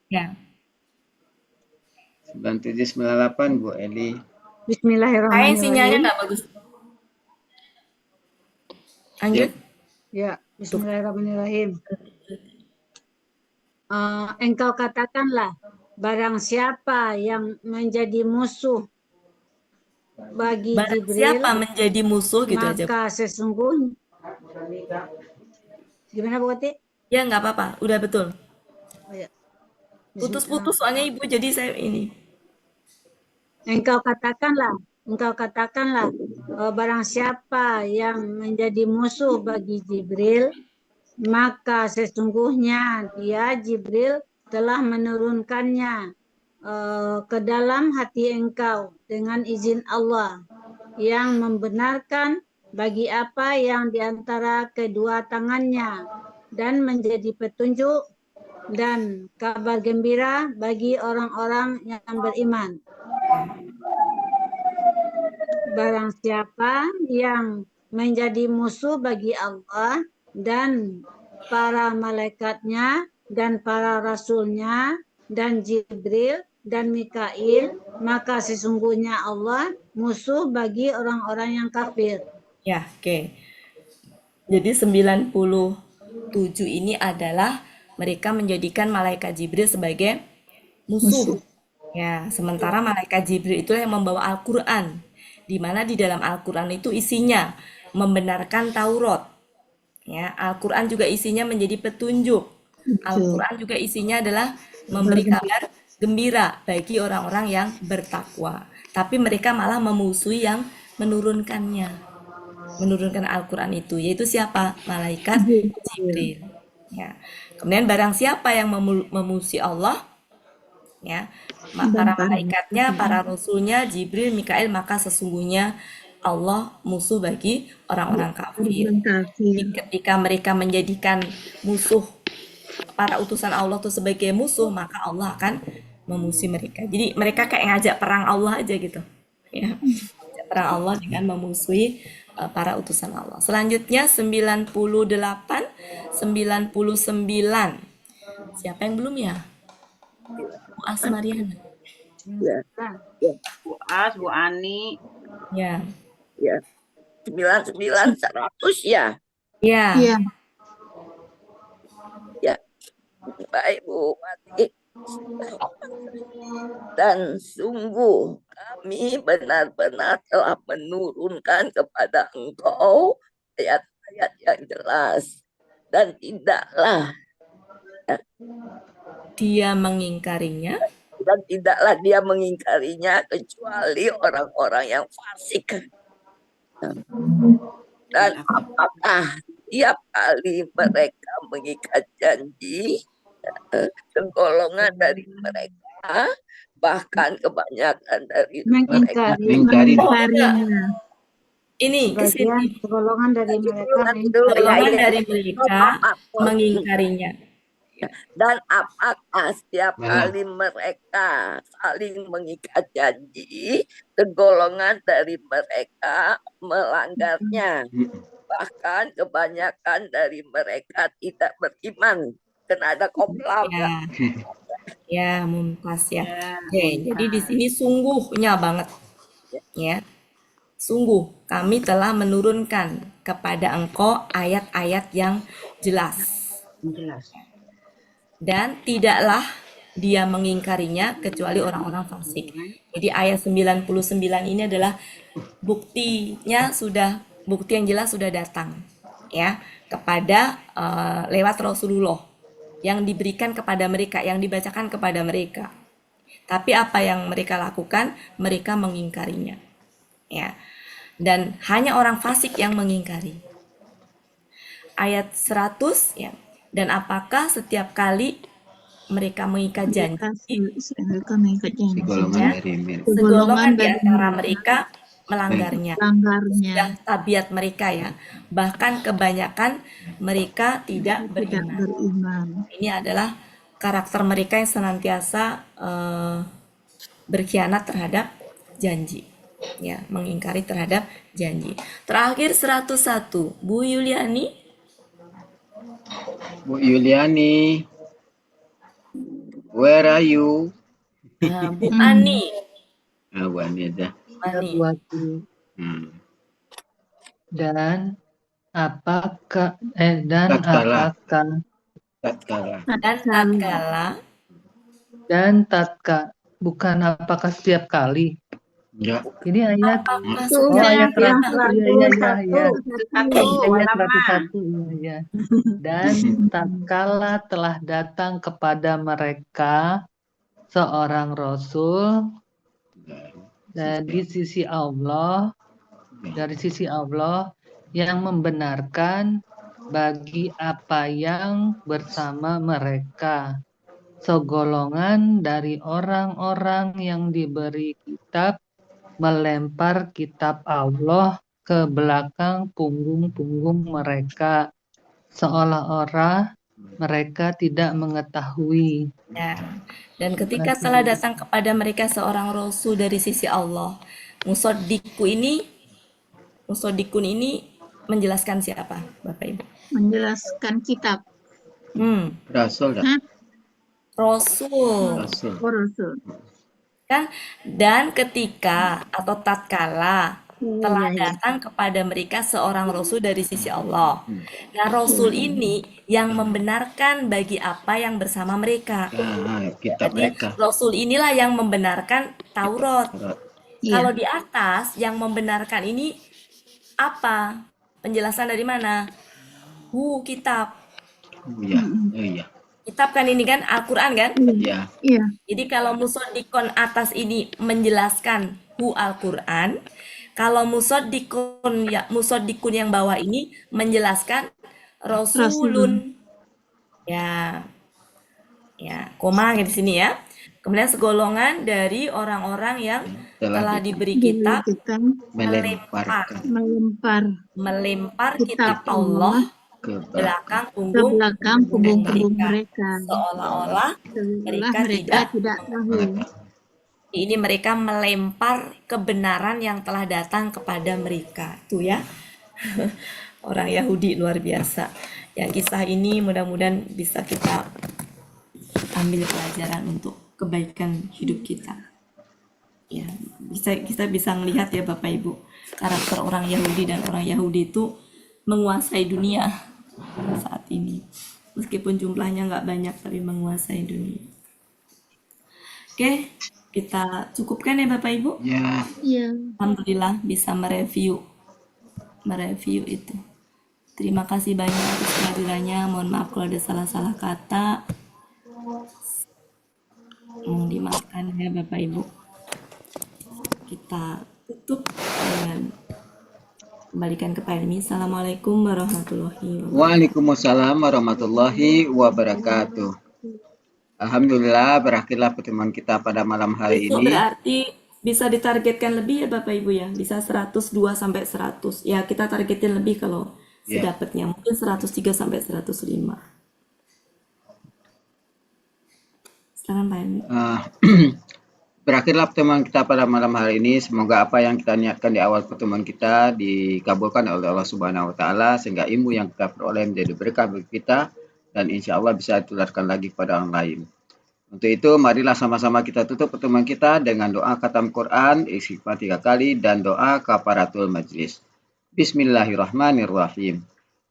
Ya. 97 98 Bu Eli. Bismillahirrahmanirrahim. Sinyalnya nggak bagus. Lanjut. Ya, Bismillahirrahmanirrahim. Engkau katakanlah, barang siapa yang menjadi musuh bagi Jibril, siapa menjadi musuh gitu aja. maka sesungguhnya. Gimana Bu Wati? Ya nggak apa-apa, udah betul. Oh, ya. Putus-putus soalnya Ibu, jadi saya ini. Engkau katakanlah, barang siapa yang menjadi musuh bagi Jibril, maka sesungguhnya dia Jibril telah menurunkannya ke dalam hati engkau dengan izin Allah yang membenarkan bagi apa yang diantara kedua tangannya dan menjadi petunjuk dan kabar gembira bagi orang-orang yang beriman. Barang siapa yang menjadi musuh bagi Allah dan para malaikatnya dan para rasulnya dan Jibril dan Mikail, maka sesungguhnya Allah musuh bagi orang-orang yang kafir. Ya, oke. Jadi 97 ini adalah mereka menjadikan malaikat Jibril sebagai musuh. Ya, sementara malaikat Jibril itu yang membawa Al-Qur'an, di mana di dalam Al-Qur'an itu isinya membenarkan Taurat. Ya, Al-Qur'an juga isinya menjadi petunjuk. Al-Qur'an juga isinya adalah memberi kabar gembira bagi orang-orang yang bertakwa. Tapi mereka malah memusuhi yang menurunkannya. Menurunkan Al-Qur'an itu, yaitu siapa? Malaikat Jibril. Ya. Kemudian barang siapa yang memusuhi Allah, ya, para malaikatnya, para rasulnya, Jibril, Mikail, maka sesungguhnya Allah musuh bagi orang-orang kafir. Ketika mereka menjadikan musuh para utusan Allah itu sebagai musuh, maka Allah akan memusuhi mereka. Jadi mereka kayak ngajak perang Allah aja gitu. Ya. Ngajak perang Allah dengan memusuhi para utusan Allah. Selanjutnya 98, 99. Siapa yang belum ya? Bu Asmariana. Ya. Bu As, Bu Ani. Ya. Ya. 99 100 ya. Ya. Iya. Ya. Baik Bu Wati. Dan sungguh kami benar-benar telah menurunkan kepada engkau ayat-ayat yang jelas. Dan tidaklah dia mengingkarinya. Dan tidaklah dia mengingkarinya kecuali orang-orang yang fasik. Dan apakah tiap kali mereka mengikat janji, segolongan dari mereka, bahkan kebanyakan dari mereka Mengingkarinya. Ini ke sebagian sini. golongan dari mereka Golongan dari mereka mengingkarinya. Dan apakah setiap kali mereka saling mengikat janji, segolongan dari mereka melanggarnya. Bahkan kebanyakan dari mereka tidak beriman. Kena ada koplam. Ya, Mumtaz ya. Oke, jadi di sini sungguhnya banget. Ya. Sungguh kami telah menurunkan kepada engkau ayat-ayat yang jelas. Dan tidaklah dia mengingkarinya kecuali orang-orang fasik. Jadi ayat 99 ini adalah buktinya sudah, bukti yang jelas sudah datang ya kepada lewat Rasulullah yang diberikan kepada mereka, yang dibacakan kepada mereka. Tapi apa yang mereka lakukan? Mereka mengingkarinya. Ya. Dan hanya orang fasik yang mengingkari. Ayat 100 ya. Dan apakah setiap kali mereka mengikat janji, segolongan di antara mereka melanggarnya. Sudah tabiat mereka ya. Bahkan kebanyakan mereka tidak beriman. Ini adalah karakter mereka yang senantiasa berkhianat terhadap janji. Ya, mengingkari terhadap janji. Terakhir 101, Bu Yuliani. Bu Yuliani, where are you? Bu Ani. Bu Ani ada. Dan apakah bukan apakah setiap kali? Ya. Ini ayat ayat 101 ya. Dan tatkala telah datang kepada mereka seorang rasul dari sisi Allah yang membenarkan bagi apa yang bersama mereka, segolongan dari orang-orang yang diberi kitab melempar kitab Allah ke belakang punggung-punggung mereka, seolah-olah mereka tidak mengetahui. Ya. Dan ketika telah datang kepada mereka seorang rasul dari sisi Allah, Musaddiqun ini menjelaskan siapa, Bapak Ibu? Menjelaskan kitab. Rasul. Rasul. Kan? Dan ketika atau tatkala telah datang kepada mereka seorang rasul dari sisi Allah. Nah, rasul ini yang membenarkan bagi apa yang bersama mereka. Jadi rasul inilah yang membenarkan Taurat. Kalau di atas yang membenarkan ini apa? Penjelasan dari mana? Kitab. Kitab kan ini kan Al-Quran kan? Iya. Jadi kalau Musaddiqun atas ini menjelaskan Al-Quran, kalau Musaddiqun yang bawah ini menjelaskan Rasulun. Ya, koma di sini ya. Kemudian segolongan dari orang-orang yang telah diberi kitab melempar kitab Allah ke belakang punggung mereka, seolah-olah mereka tidak tahu. Ini mereka melempar kebenaran yang telah datang kepada mereka, tuh ya. Orang Yahudi luar biasa. Yang kisah ini mudah-mudahan bisa kita ambil pelajaran untuk kebaikan hidup kita. Ya, kita bisa melihat ya Bapak Ibu, karakter orang Yahudi dan orang Yahudi itu menguasai dunia saat ini. Meskipun jumlahnya nggak banyak, tapi menguasai dunia. Oke, kita cukupkan ya Bapak Ibu? Ya. Alhamdulillah bisa mereview itu. Terima kasih banyak atas kehadirannya. Mohon maaf kalau ada salah-salah kata. Mohon dimaafkan ya Bapak Ibu. Kita tutup dengan kembalikan ke Pak Helmi. Assalamualaikum warahmatullahi wabarakatuh. Waalaikumsalam warahmatullahi wabarakatuh. Alhamdulillah berakhirlah pertemuan kita pada malam hari ini. Berarti bisa ditargetkan lebih ya Bapak Ibu ya, bisa 102 sampai 100. Ya, kita targetin lebih kalau Ya. sedapatnya, mungkin 103 sampai 105. Silakan Pak Emi. Berakhirlah pertemuan kita pada malam hari ini. Semoga apa yang kita niatkan di awal pertemuan kita dikabulkan oleh Allah Subhanahu wa taala sehingga ilmu yang kita peroleh menjadi berkah bagi kita dan insya Allah bisa ditularkan lagi kepada orang lain. Untuk itu marilah sama-sama kita tutup pertemuan kita dengan doa khatam Quran, istighfar 3 kali dan doa kafaratul majlis. Bismillahirrahmanirrahim.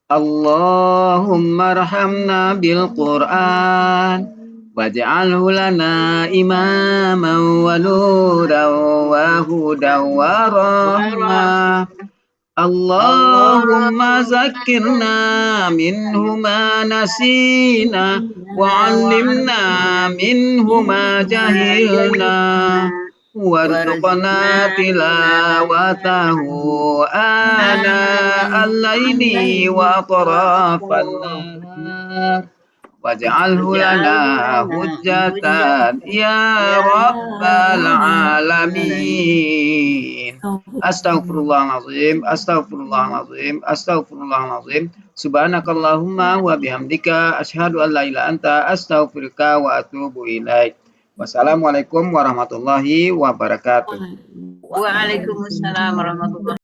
Allahumma rahamna bil Quran waj'alhu lana imaman wa nuran wa hudan wa rahmah. Allahumma zakkirna minhu ma nasina wa 'allimna minhu ma jahilna warzuqna tilawatahu ana al-laili wa atrafan nahar waj'alhu lana hujjatan ya rabbal alamin. Astaghfirullahalazim, astaghfirullahalazim, astaghfirullahalazim. Subhanakallahumma wa bihamdika asyhadu an la ilaha anta astaghfiruka wa atubu ilaik. Wassalamualaikum warahmatullahi wabarakatuh. Waalaikumsalam warahmatullahi